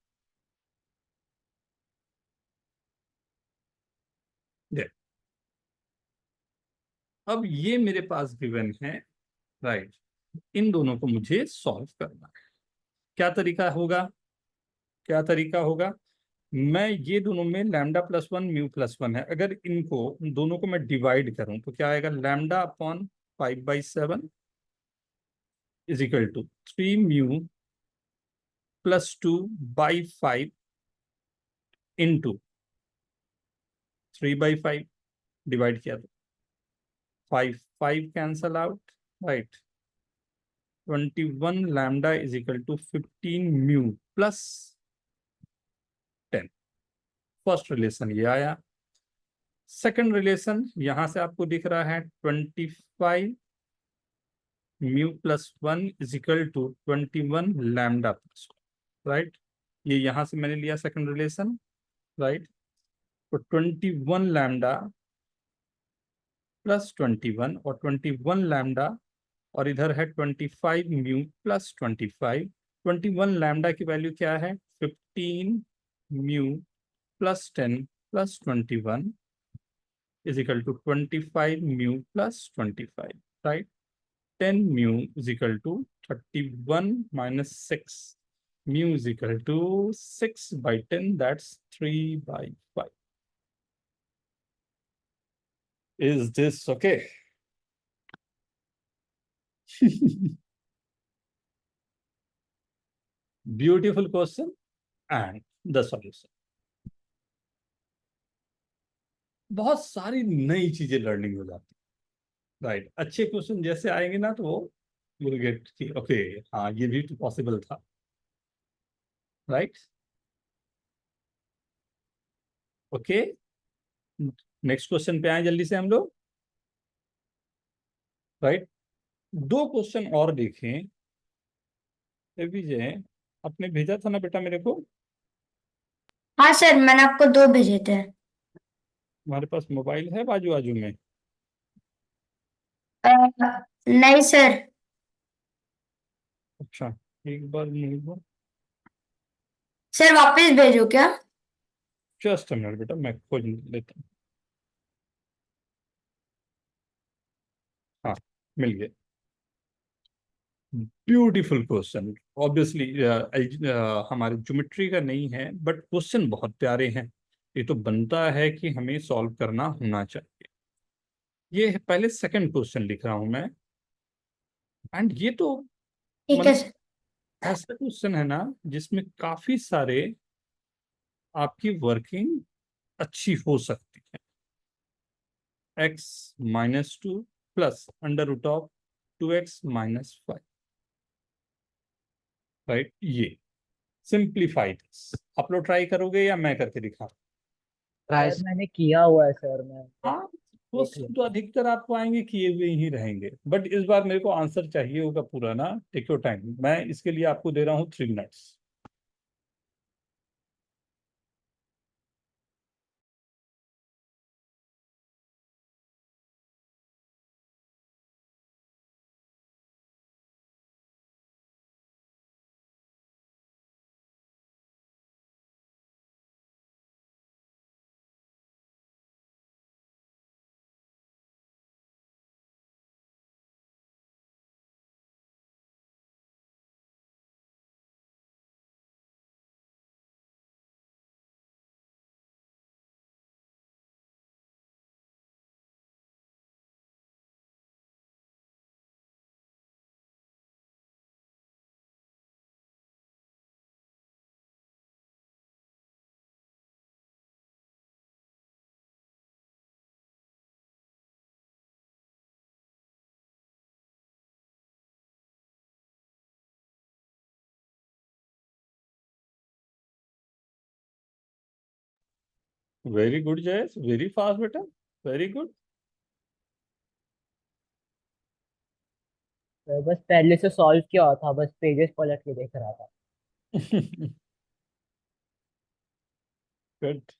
देख, अब ये मेरे पास गिवन है, राइट। इन दोनों को मुझे सॉल्व करना है, क्या तरीका होगा, क्या तरीका होगा, मैं ये दोनों में λ+1 μ+1 है, अगर इनको दोनों को मैं डिवाइड करूं तो क्या आएगा, λ/5/7 is equal to 3 μ+2/5 into 3/5, divide किया तो 5 cancel out, right. 21 lambda is equal to 15 μ+10, first relation ये आया। सेकंड रिलेशन यहां से आपको दिख रहा है 25 μ+1 इज इक्वल टू 21 λ+1, राइट। ये यहां से मैंने लिया सेकंड रिलेशन, राइट। तो 21 लैम्डा प्लस 21 और 21 लैम्डा, और इधर है 25 μ+25, 21 लैम्डा की वैल्यू क्या है, 15 μ+10 + 21 is equal to 25 μ+25, right. 10 mu is equal to 31 minus 6, mu is equal to 6/10, that's 3/5. Is this okay? Beautiful question and the solution. बहुत सारी नई चीजें लर्निंग हो जाती है, राइट। अच्छे क्वेश्चन जैसे आएंगे ना तो वो विल गेट कि ओके, हाँ ये भी पॉसिबल था, राइट। ओके, नेक्स्ट क्वेश्चन पे आए जल्दी से हम लोग, राइट। दो क्वेश्चन और देखें, विजय आपने भेजा था ना बेटा मेरे को, हाँ सर, मैंने आपको 2 भेजे थे। हमारे पास मोबाइल है बाजू बाजू में, अ, नहीं सर। अच्छा एक बार नहीं, सर वापस भेजो क्या? जस्ट अ मिनट बेटा, मैं खोज लेता हूँ, हाँ मिल गया। Beautiful question. ऑब्वियसली हमारे ज्योमेट्री का नहीं है, बट क्वेश्चन बहुत प्यारे हैं। ये तो बनता है कि हमें सॉल्व करना होना चाहिए। ये है, पहले सेकंड क्वेश्चन लिख रहा हूं मैं। एंड ये तो ठीक है मतलब सर। ऐसा क्वेश्चन है ना जिसमें काफी सारे आपकी वर्किंग अच्छी हो सकती है। x-2 plus under root of 2x-5, right. ये सिंप्लीफाइड। आप लोग ट्राई करोगे या मैं करके दिखा? ट्राई सर मैंने किया हुआ है सर, मैं हाँ, देख क्वेश्चन तो लेता हूँ। अधिकतर आपको आएंगे किए हुए ही रहेंगे, बट इस बार मेरे को आंसर चाहिए होगा पूरा ना। टेक योर टाइम, मैं इसके लिए आपको दे रहा हूँ 3 minutes. Very good Jayesh, very fast बेटा, वेरी गुड। तो बस पहले से सॉल्व किया हुआ था, बस पेजेस पलट के देख रहा था। गुड।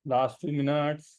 Last 2 minutes.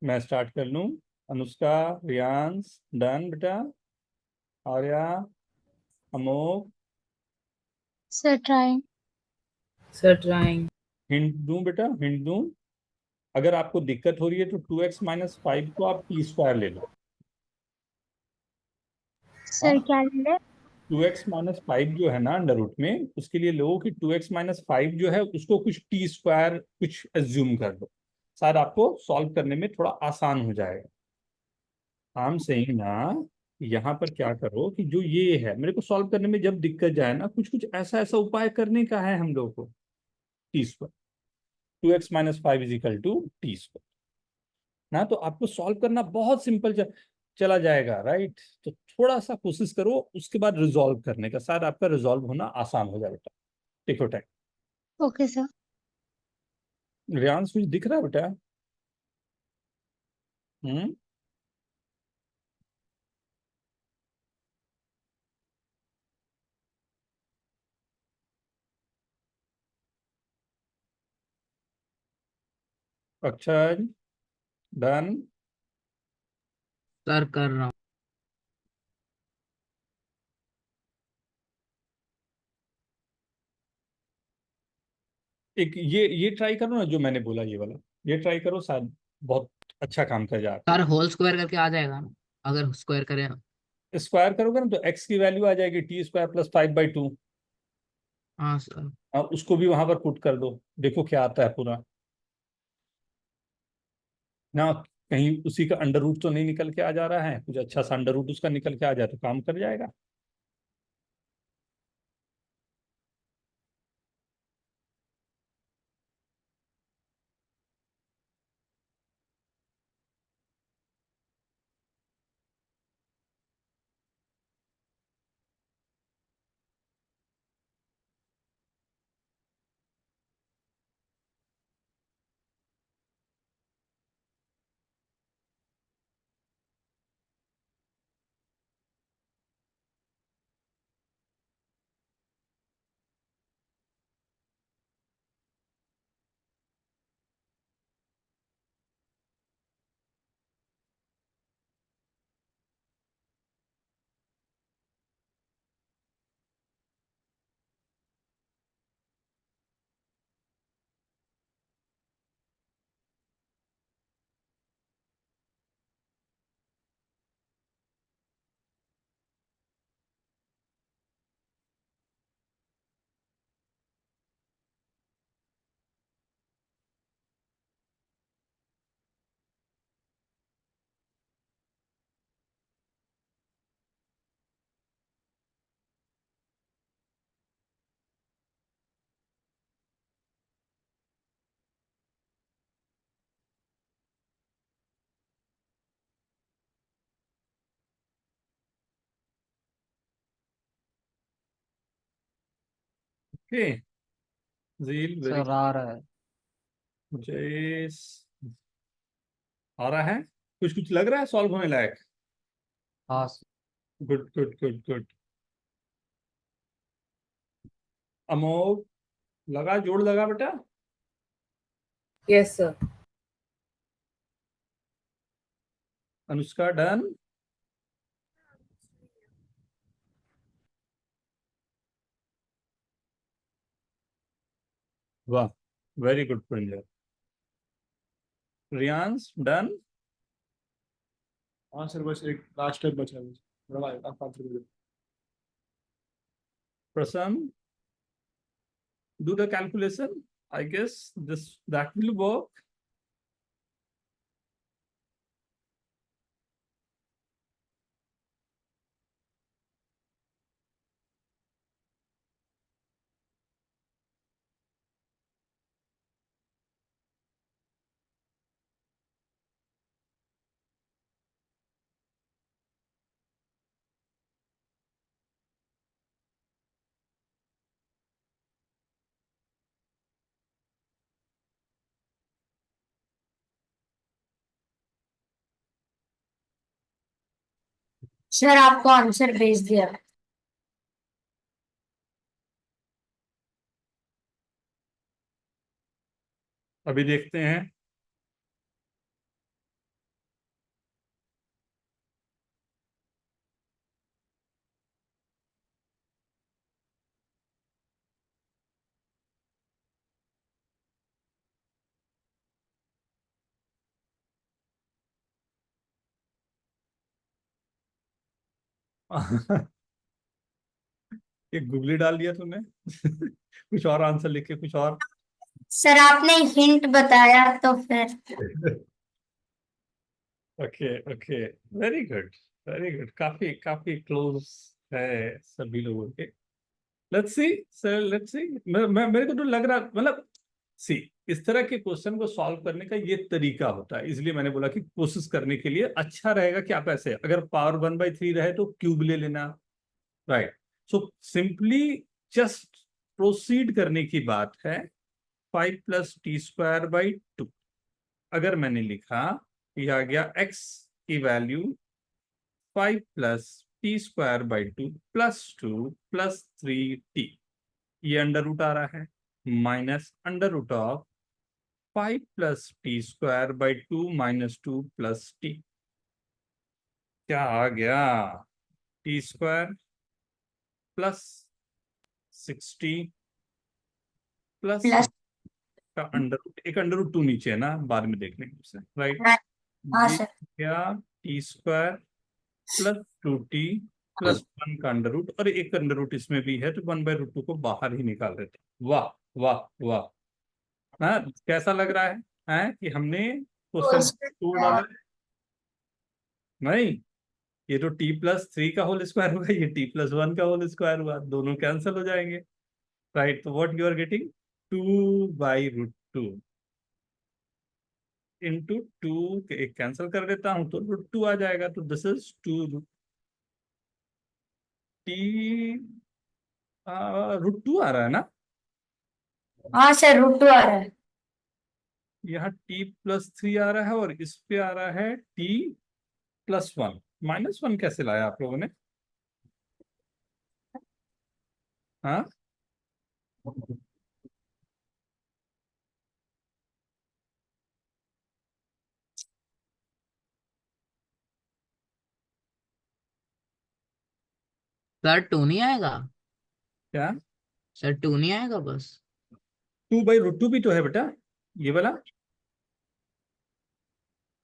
मैं स्टार्ट कर लूं? अनुष्का, रियांश, डन बेटा। Arya, Amok, sir trying. Sir trying. Hint दूं बेटा, हिंट दूं? अगर आपको दिक्कत हो रही है तो 2x-5 को आप t² ले लो। सर क्या ले ले? 2x-5 जो है ना अंडर रूट में, उसके लिए लो कि 2x-5 जो है उसको कुछ t² कुछ एज्यूम कर दो, शायद आपको सॉल्व करने में थोड़ा आसान हो जाएगा। हम सेइंग ना, यहाँ पर क्या करो कि जो ये है मेरे को सॉल्व करने में जब दिक्कत जाए ना, कुछ कुछ ऐसा ऐसा उपाय करने का है हम लोग को। t², 2x-5 = t², ना तो आपको सॉल्व करना बहुत सिंपल चला जाएगा, राइट। तो थोड़ा सा कोशिश करो, उसके बाद रिजॉल्व करने का, शायद आपका रिजॉल्व होना आसान हो जाए बेटा। Take time. Okay sir. Riyansh कुछ दिख रहा है बेटा? हम्म। अक्षय, डन। सर कर रहा हूँ। एक ये ट्राई करो ना, जो मैंने बोला ये वाला, ये ट्राई करो, शायद बहुत अच्छा काम कर जाए। सर होल स्क्वायर करके आ जाएगा ना, अगर स्क्वायर करें? स्क्वायर करोगे ना तो x की वैल्यू आ जाएगी t² + 5/2। हाँ सर। उसको भी वहां पर पुट कर दो, देखो क्या आता है पूरा ना। कहीं उसी का अंडर रूट तो नहीं निकल के आ जा रहा है, कुछ अच्छा सा अंडर रूट उसका निकल के आ जाए तो काम कर जाएगा। ओके जील वेरी सर आ रहा है। जय आ रहा है, कुछ कुछ लग रहा है सॉल्व होने लायक। हाँ good good good good. Amogh लगा, जोड़ लगा बेटा। Yes sir. अनुष्का डन। वाह वेरी गुड प्रिंजर। रियांश डन। हाँ सर, बस एक लास्ट स्टेप बचा है बस। थोड़ा आप आंसर कर दो। प्रसन्न do the calculation. I guess this that will work. Sir आपको आंसर भेज दिया। अभी देखते हैं। ये गूगली डाल दिया तुमने। कुछ और आंसर लिख के कुछ और। सर आपने हिंट बताया तो फिर okay okay very good very good. काफी काफी क्लोज है सभी लोगों के। Let's see sir let's see. मैं मेरे को तो लग रहा मतलब सी इस तरह के क्वेश्चन को सॉल्व करने का ये तरीका होता है, इसलिए मैंने बोला कि कोशिश करने के लिए अच्छा रहेगा कि आप ऐसे अगर पावर 1/3 रहे तो क्यूब ले लेना। Right. So simply just proceed करने की बात है। 5 + t² अगर मैंने लिखा यह आ गया x की वैल्यू 5 + t² 2 + 3t। ये अंडर रूट आ रहा है minus under root of 5 + t² 2 - 2 + t। क्या आ गया? t² + 60 plus plus. का अंडर रूट, एक अंडर रूट 2 नीचे है ना, बाद में देख लेंगे उसे। राइट। हाँ ये सर। क्या t² + 2t + 1 का अंडर रूट, और एक अंडर रूट इसमें भी है तो 1/√2 को बाहर ही निकाल देते। वाह वाह वाह। हाँ कैसा लग रहा है कि हमने क्वेश्चन तोड़ डाला है? नहीं, ये तो t + 3 का होल स्क्वायर हुआ, ये t + 1 का होल स्क्वायर हुआ, दोनों कैंसिल हो जाएंगे। राइट। तो what you are getting 2/√2 into 2, एक कैंसिल कर देता हूं तो √2 आ जाएगा। तो दिस इज 2 t √2 आ रहा है ना। हाँ सर √2 आ रहा है। यहाँ t + 3 आ रहा है और इस पे आ रहा है t + 1। -1 कैसे लाया आप लोगों ने? हाँ सर 2 नहीं आएगा? क्या? सर 2 नहीं आएगा बस? 2/√2 भी तो है बेटा, ये वाला।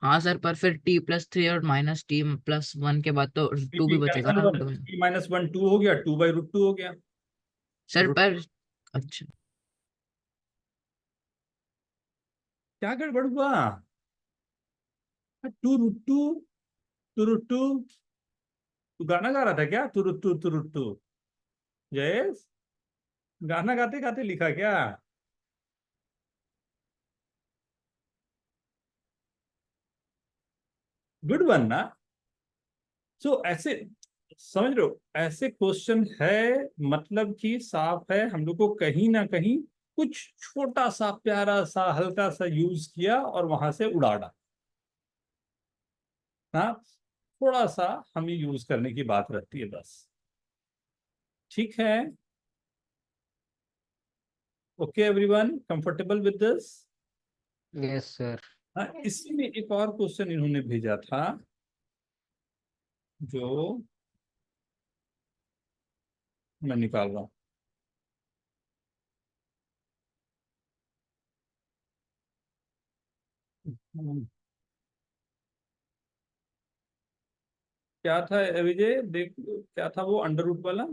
हाँ सर, पर फिर t + 3 और -t + 1 के बाद तो 2 भी बचेगा कैंसिल ना हुआ, अंत में। t - 1 2 हो गया, 2/√2 हो गया। सर रूट पर अच्छा, क्या गड़बड़ हुआ? 2√2 2√2। तू गाना गा रहा था क्या? 2√2 2√2। जयेश गाना गाते गाते लिखा क्या? गुड वन ना। सो ऐसे समझ रहे हो, ऐसे क्वेश्चन है, मतलब कि साफ है हम लोग को कहीं ना कहीं कुछ छोटा सा प्यारा सा हल्का सा यूज किया और वहां से उड़ा डाला। हाँ, थोड़ा सा हमें यूज करने की बात रहती है बस। ठीक है, okay everyone, comfortable with this? Yes, sir. हाँ, इसी में एक और क्वेश्चन इन्होंने भेजा था जो मैं निकाल रहा हूं। क्या था विजय, देख क्या था वो अंडर रूट वाला?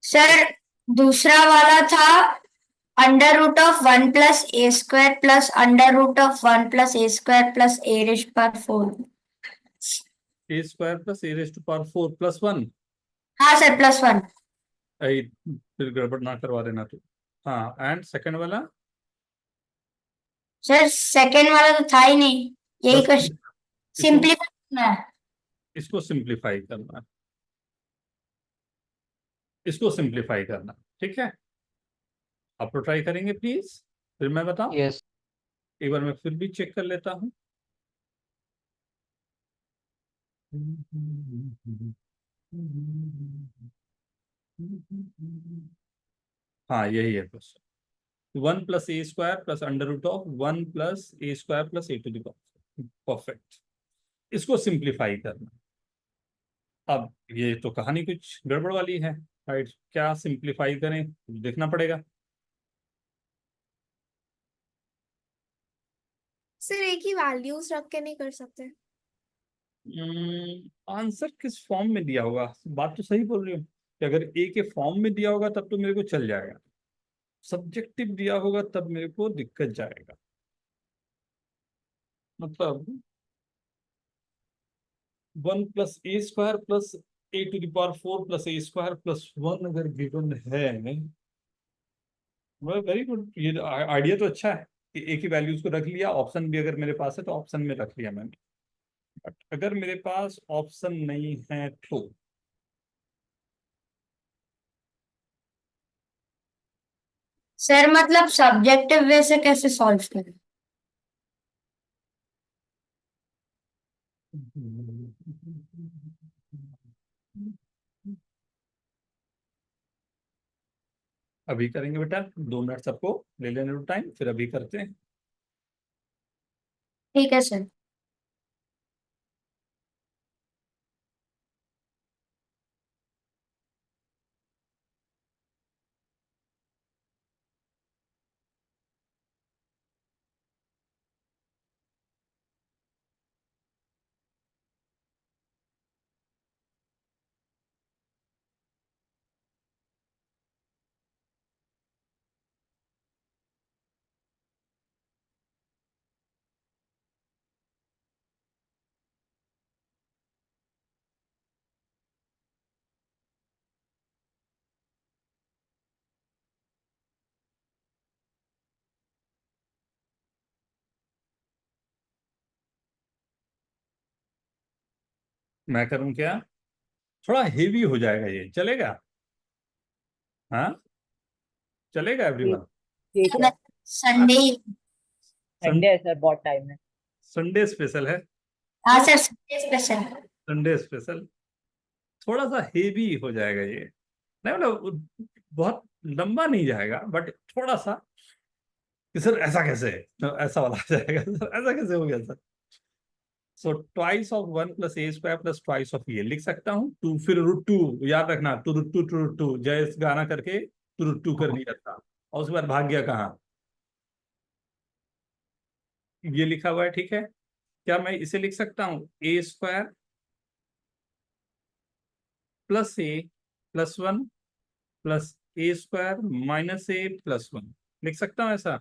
सर दूसरा वाला था under root of 1 + a² plus under root of 1 + a² plus a⁴ a² plus a⁴ plus 1। हाँ सर +1। फिर गड़बड़ ना करवा देना तू। हाँ, एंड सेकंड वाला? सर सेकेंड वाला तो था ही नहीं, यही बस क्वेश्चन सिंपलीफाई करना है। इसको सिंप्लीफाई करना, इसको सिंप्लीफाई करना। ठीक है, आप तो ट्राई करेंगे प्लीज, फिर मैं बताऊं। Yes. एक बार मैं फिर भी चेक कर लेता हूं। हाँ, यही है question. 1 + a² plus under root of 1 + a² plus a⁴। Perfect, इसको सिंप्लीफाई करना। अब ये तो कहानी कुछ गड़बड़ वाली है, राइट? क्या सिंप्लीफाई करें, देखना पड़ेगा। सर एक ही वैल्यूज रख के नहीं कर सकते? आंसर किस फॉर्म में दिया होगा, बात तो सही बोल रही हो कि अगर ए के फॉर्म में दिया होगा तब तो मेरे को चल जाएगा, सब्जेक्टिव दिया होगा तब मेरे को दिक्कत जाएगा। मतलब 1 + a² plus a⁴ plus a² plus 1 अगर गिवन है, वेरी गुड, ये आइडिया तो अच्छा है कि ए की वैल्यूज को रख लिया, ऑप्शन भी अगर मेरे पास है तो ऑप्शन में रख लिया मैंने। बट अगर मेरे पास ऑप्शन नहीं है तो सर मतलब सब्जेक्टिव वे से कैसे सॉल्व करें? अभी करेंगे बेटा, 2 मिनट सबको ले लेने टाइम, फिर अभी करते हैं। ठीक है सर। मैं करूं क्या? थोड़ा हेवी हो जाएगा, ये चलेगा? हाँ, चलेगा एवरीवन? ठीक है। संडे संडे है सर, बहुत टाइम है। संडे स्पेशल है, हाँ sir Sunday special. Sunday special. थोड़ा सा हेवी हो जाएगा ये, नहीं मतलब बहुत लंबा नहीं जाएगा, बट थोड़ा सा कि सर ऐसा कैसे, तो ऐसा वाला आ जाएगा सर, ऐसा कैसे हो गया sir? So twice of 1 + a² plus twice of ये लिख सकता हूँ, 2 फिर √2, याद रखना, 2 √2 जय गाना करके 2 √2 कर दिया था, और उसके बाद भाग गया कहाँ, ये लिखा हुआ है। ठीक है, क्या मैं इसे लिख सकता हूँ a² plus a plus 1 plus a² minus a plus 1, लिख सकता हूँ ऐसा?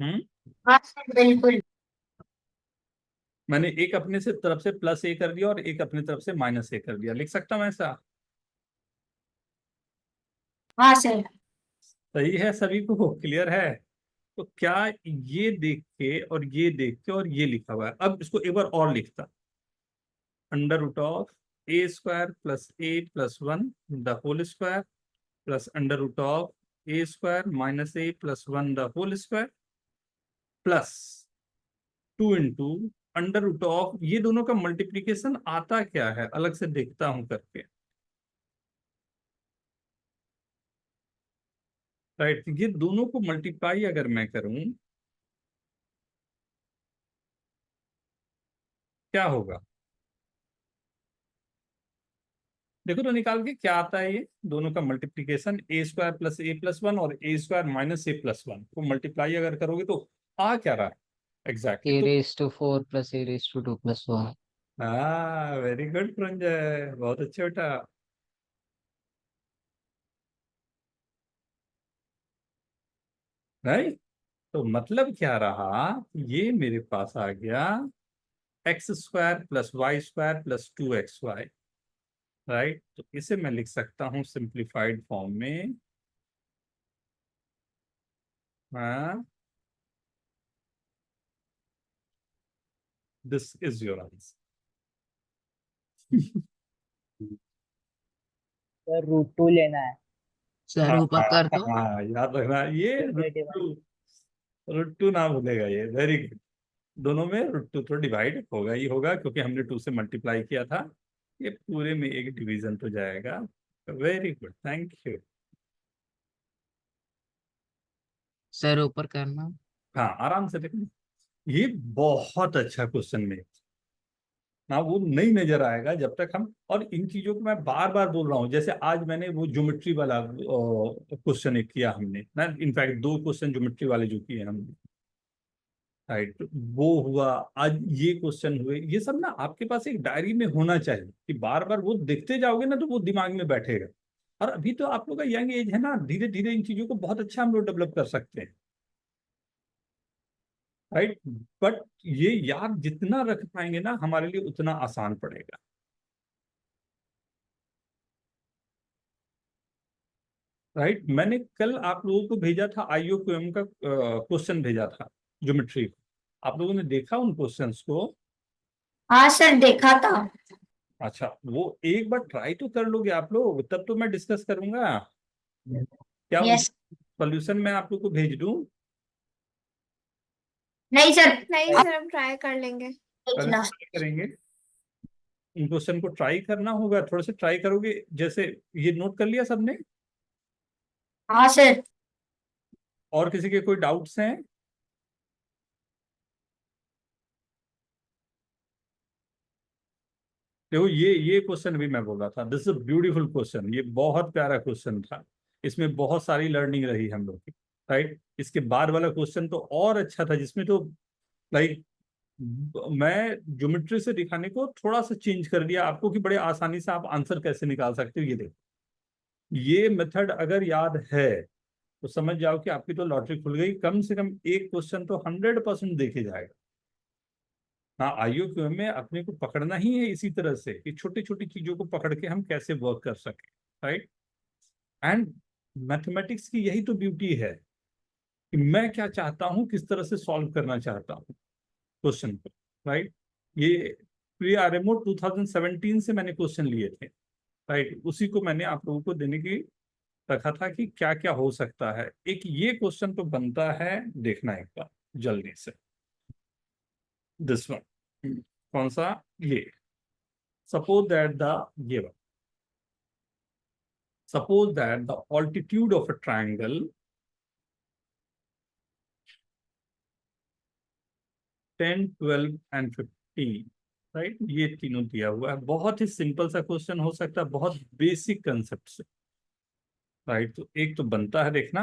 हम्म, हाँ सर बिल्कुल। मैंने एक अपने से तरफ से प्लस a कर दिया और एक अपने तरफ से माइनस a कर दिया, लिख सकता हूँ ऐसा? हाँ सर। सही है, सभी को क्लियर है? तो क्या ये देख के और ये देख के और ये लिखा हुआ है, अब इसको एक बार और लिखता, under root of a square plus a plus one the whole square plus under root of a square minus a plus one the whole square plus 2 into under root of, ये दोनों का मल्टीप्लीकेशन आता क्या है अलग से देखता हूं करके, राइट। ये दोनों को मल्टीप्लाई अगर मैं करूं क्या होगा, देखो तो निकाल के क्या आता है। ये दोनों का multiplication A square plus a plus one और ए square minus a plus one को मल्टीप्लाई अगर करोगे तो आ क्या रहा है एग्जैक्टली ए तो। Raise to 4 plus a raise to 2 plus 1। हाँ वेरी गुड प्रंजय, बहुत अच्छे बेटा। राइट, तो मतलब क्या रहा, ये मेरे पास आ गया x square plus y square plus 2xy, right. तो इसे मैं लिख सकता हूं सिंप्लीफाइड फॉर्म में, हाँ, this is your answer. Sir √2 लेना है। सर ऊपर कर दो। हाँ याद रखना ये डिवाइड। √2 ना भूलेगा ये, वेरी गुड। दोनों में √2 तो डिवाइड होगा ही होगा क्योंकि हमने 2 से मल्टीप्लाई किया था, ये पूरे में एक डिवीजन तो जाएगा। Very good, thank you. Sir ऊपर करना। हाँ आराम से देखना, ये बहुत अच्छा क्वेश्चन में ना वो नहीं नजर आएगा जब तक हम, और इन चीजों को मैं बार बार बोल रहा हूँ, जैसे आज मैंने वो ज्योमेट्री वाला क्वेश्चन एक किया हमने ना, इनफैक्ट 2 क्वेश्चन ज्योमेट्री वाले जो किए हमने, राइट, वो हुआ। आज ये क्वेश्चन हुए, ये सब ना आपके पास एक डायरी में होना चाहिए कि बार बार वो देखते जाओगे ना तो वो दिमाग में बैठेगा। और अभी तो आप लोग का यंग एज है ना, धीरे धीरे इन चीजों को बहुत अच्छा हम लोग डेवलप कर सकते हैं, राइट। बट ये याद जितना रख पाएंगे ना हमारे लिए उतना आसान पड़ेगा। राइट, मैंने कल आप लोगों को भेजा था IUQM का क्वेश्चन भेजा था ज्योमेट्री, आप लोगों ने देखा उन क्वेश्चंस को? हाँ सर देखा था। अच्छा, वो एक बार ट्राई तो कर लोगे आप लोग, तब तो मैं डिस्कस करूंगा। क्या यस। सॉल्यूशन मैं आप लोग को भेज दूं? नहीं सर, नहीं आप सर, हम ट्राई कर लेंगे। पहले देखना। try करेंगे, इन क्वेश्चन को ट्राई करना होगा, थोड़ा सा ट्राई करोगे, जैसे ये नोट कर लिया सबने? हाँ सर। और किसी के कोई डाउट्स हैं? देखो ये क्वेश्चन भी मैं बोल रहा था, this is a beautiful question, ये बहुत प्यारा क्वेश्चन था, इसमें बहुत सारी लर्निंग रही हम लोग की, राइट। इसके बाद वाला क्वेश्चन तो और अच्छा था, जिसमें तो लाइक मैं ज्योमेट्री से दिखाने को थोड़ा सा चेंज कर दिया आपको कि बड़े आसानी से आप आंसर कैसे निकाल सकते हो। ये देखो, ये मेथड अगर याद है तो समझ जाओ कि आपकी तो लॉटरी खुल गई, कम से कम एक क्वेश्चन तो 100% देखे जाएगा। हाँ, IUQM में अपने को पकड़ना ही है इसी तरह से कि छोटी छोटी चीजों को पकड़ के हम कैसे वर्क कर सके, राइट। एंड मैथमेटिक्स की यही तो ब्यूटी है कि मैं क्या चाहता हूँ, किस तरह से सॉल्व करना चाहता हूँ क्वेश्चन को, राइट। ये प्री RMO 2017 से मैंने क्वेश्चन लिए थे, राइट, उसी को मैंने आप लोगों को देने की रखा था कि क्या क्या हो सकता है। एक ये क्वेश्चन तो बनता है, देखना एक बार जल्दी से, दिस वन, कौन सा, ये सपोज दैट द, ये one, suppose that the altitude of a triangle 10, 12 and 15, right, ये तीनों दिया हुआ है। बहुत ही सिंपल सा क्वेश्चन हो सकता है, बहुत बेसिक कंसेप्ट से, राइट। तो एक तो बनता है, देखना,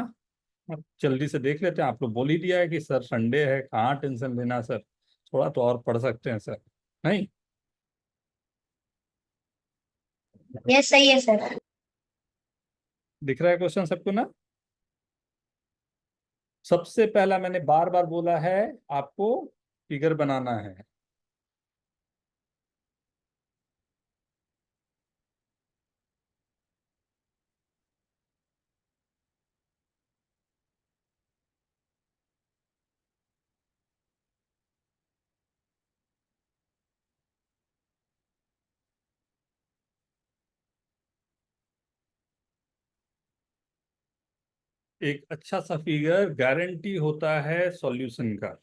अब जल्दी से देख लेते हैं। आप लोग बोल ही दिया है कि सर संडे है, कहाँ टेंशन लेना सर, थोड़ा तो और पढ़ सकते हैं सर, नहीं? यस सही है सर। दिख रहा है क्वेश्चन सबको ना? सबसे पहला मैंने बार बार बोला है आपको फिगर बनाना है, एक अच्छा सा फिगर गारंटी होता है सॉल्यूशन का।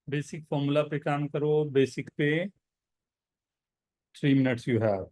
बेसिक फॉर्मूला पे काम करो, बेसिक पे 3 मिनट्स यू हैव।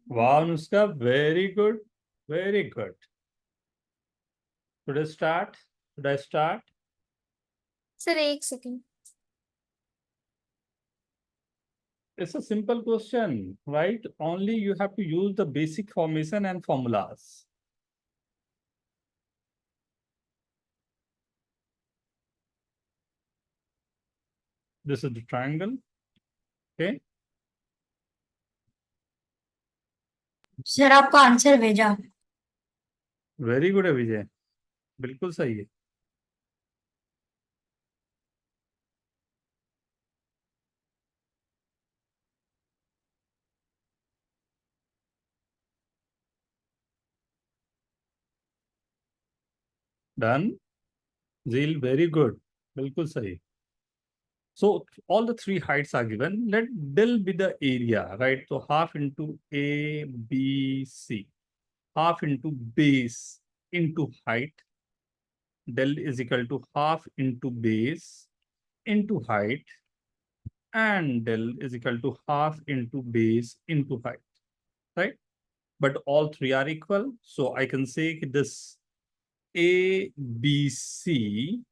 वाह Anushka, very good, very good. Should I start? Should I start? Sir एक second. It's a simple question, right? Only you have to use the basic formation and formulas. This is the triangle. Okay. Sir आपका answer भेजा। Very good है विजय, बिल्कुल सही है। Done. Zeel, very good. बिल्कुल सही। So all the three heights are given. Let del be the area, right? So half into A, B, C. Half into base into height. del is equal to half into base into height, and del is equal to half into base into height, right? But all three are equal, so I can say this ABC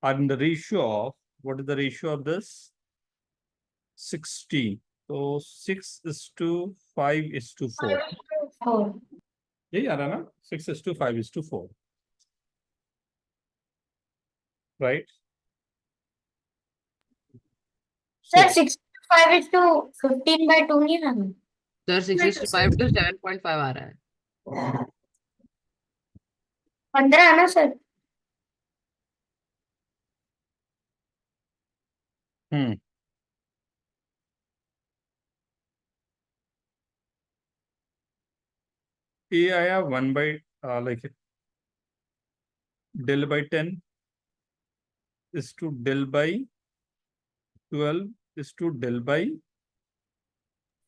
are in the ratio of, what is the ratio of this? 16. So 6:5:4. 4. यही आ रहा ना, 6:5:4, right? Sir, So 6:5:15/2 नहीं है ना? Sir 6:5 to 7.5 आ रहा है. 15 है ना सर? हम्म A आया 1 by like del by 10 is to del by 12 is to del by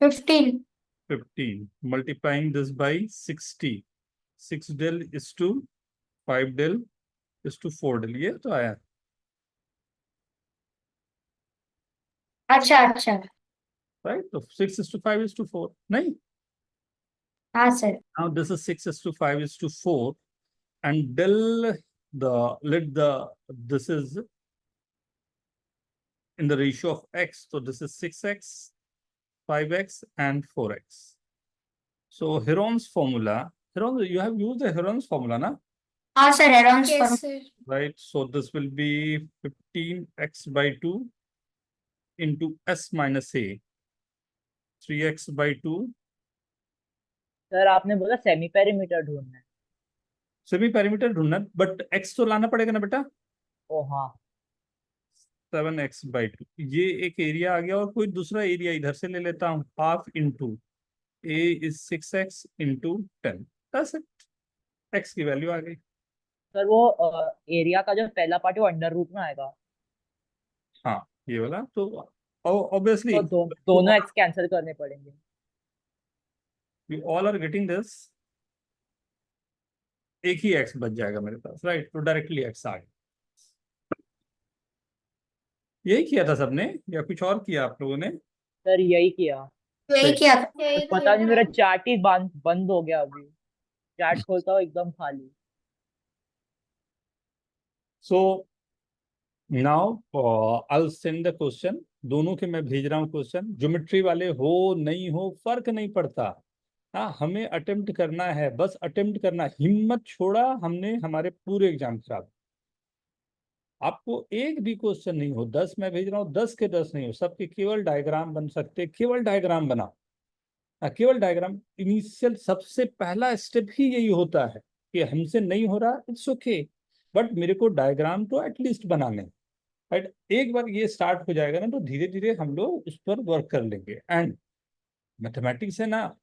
15. 15, multiplying this by 60. 6 del is to 5 del is to 4 del, ये तो आया, अच्छा अच्छा. right? So 6:5:4, नहीं? हाँ sir. Now this is 6:5:4, and del this is in the ratio of x, so this is 6x, 5x, and 4x. So Heron's formula, you have used the Heron's formula, na? हाँ sir, Heron's Yes, formula. sir. Right? So this will be 15x/2 into s minus a, 3x/2. Sir आपने बोला semi perimeter ढूंढना है. Semi perimeter ढूंढना, but x तो लाना पड़ेगा ना बेटा. ओ हाँ, 7x/2, ये एक एरिया आ गया, और कोई दूसरा एरिया इधर से ले लेता हूँ, half into a is 6x into 10. That's it. x की वैल्यू आ गई. सर वो एरिया का जो पहला पार्ट है वो अंडर रूट में आएगा, हाँ, ये वाला तो ऑब्वियसली तो दोनों एक्स कैंसिल करने पड़ेंगे. you all are getting this. एक ही x बच जाएगा मेरे पास, राइट? तो डायरेक्टली x आ गया. यही किया था सबने या कुछ और किया आप लोगों ने? सर यही किया. यही किया था. यही पता नहीं था। मेरा चार्ट ही बंद हो गया अभी. चार्ट खोलता हूँ एकदम खाली. So now I'll send the question. दोनों के मैं भेज रहा हूँ क्वेश्चन. ज्योमेट्री वाले हो नहीं हो फर्क नहीं पड़ता. हाँ, हमें अटेम्प्ट करना है, बस अटेम्प्ट करना. हिम्मत छोड़ा हमने, हमारे पूरे एग्जाम खराब. आपको एक भी क्वेश्चन नहीं हो, 10 मैं भेज रहा हूँ, 10 के 10 नहीं हो, सबके केवल डायग्राम बन सकते. केवल डायग्राम बना, केवल डायग्राम. इनिशियल सबसे पहला स्टेप ही यही होता है कि हमसे नहीं हो रहा, इट्स ओके, बट मेरे को डायग्राम तो एटलीस्ट बनाने, राइट? एक बार ये स्टार्ट हो जाएगा ना, तो धीरे धीरे हम लोग उस पर वर्क कर लेंगे. एंड मैथमेटिक्स है ना,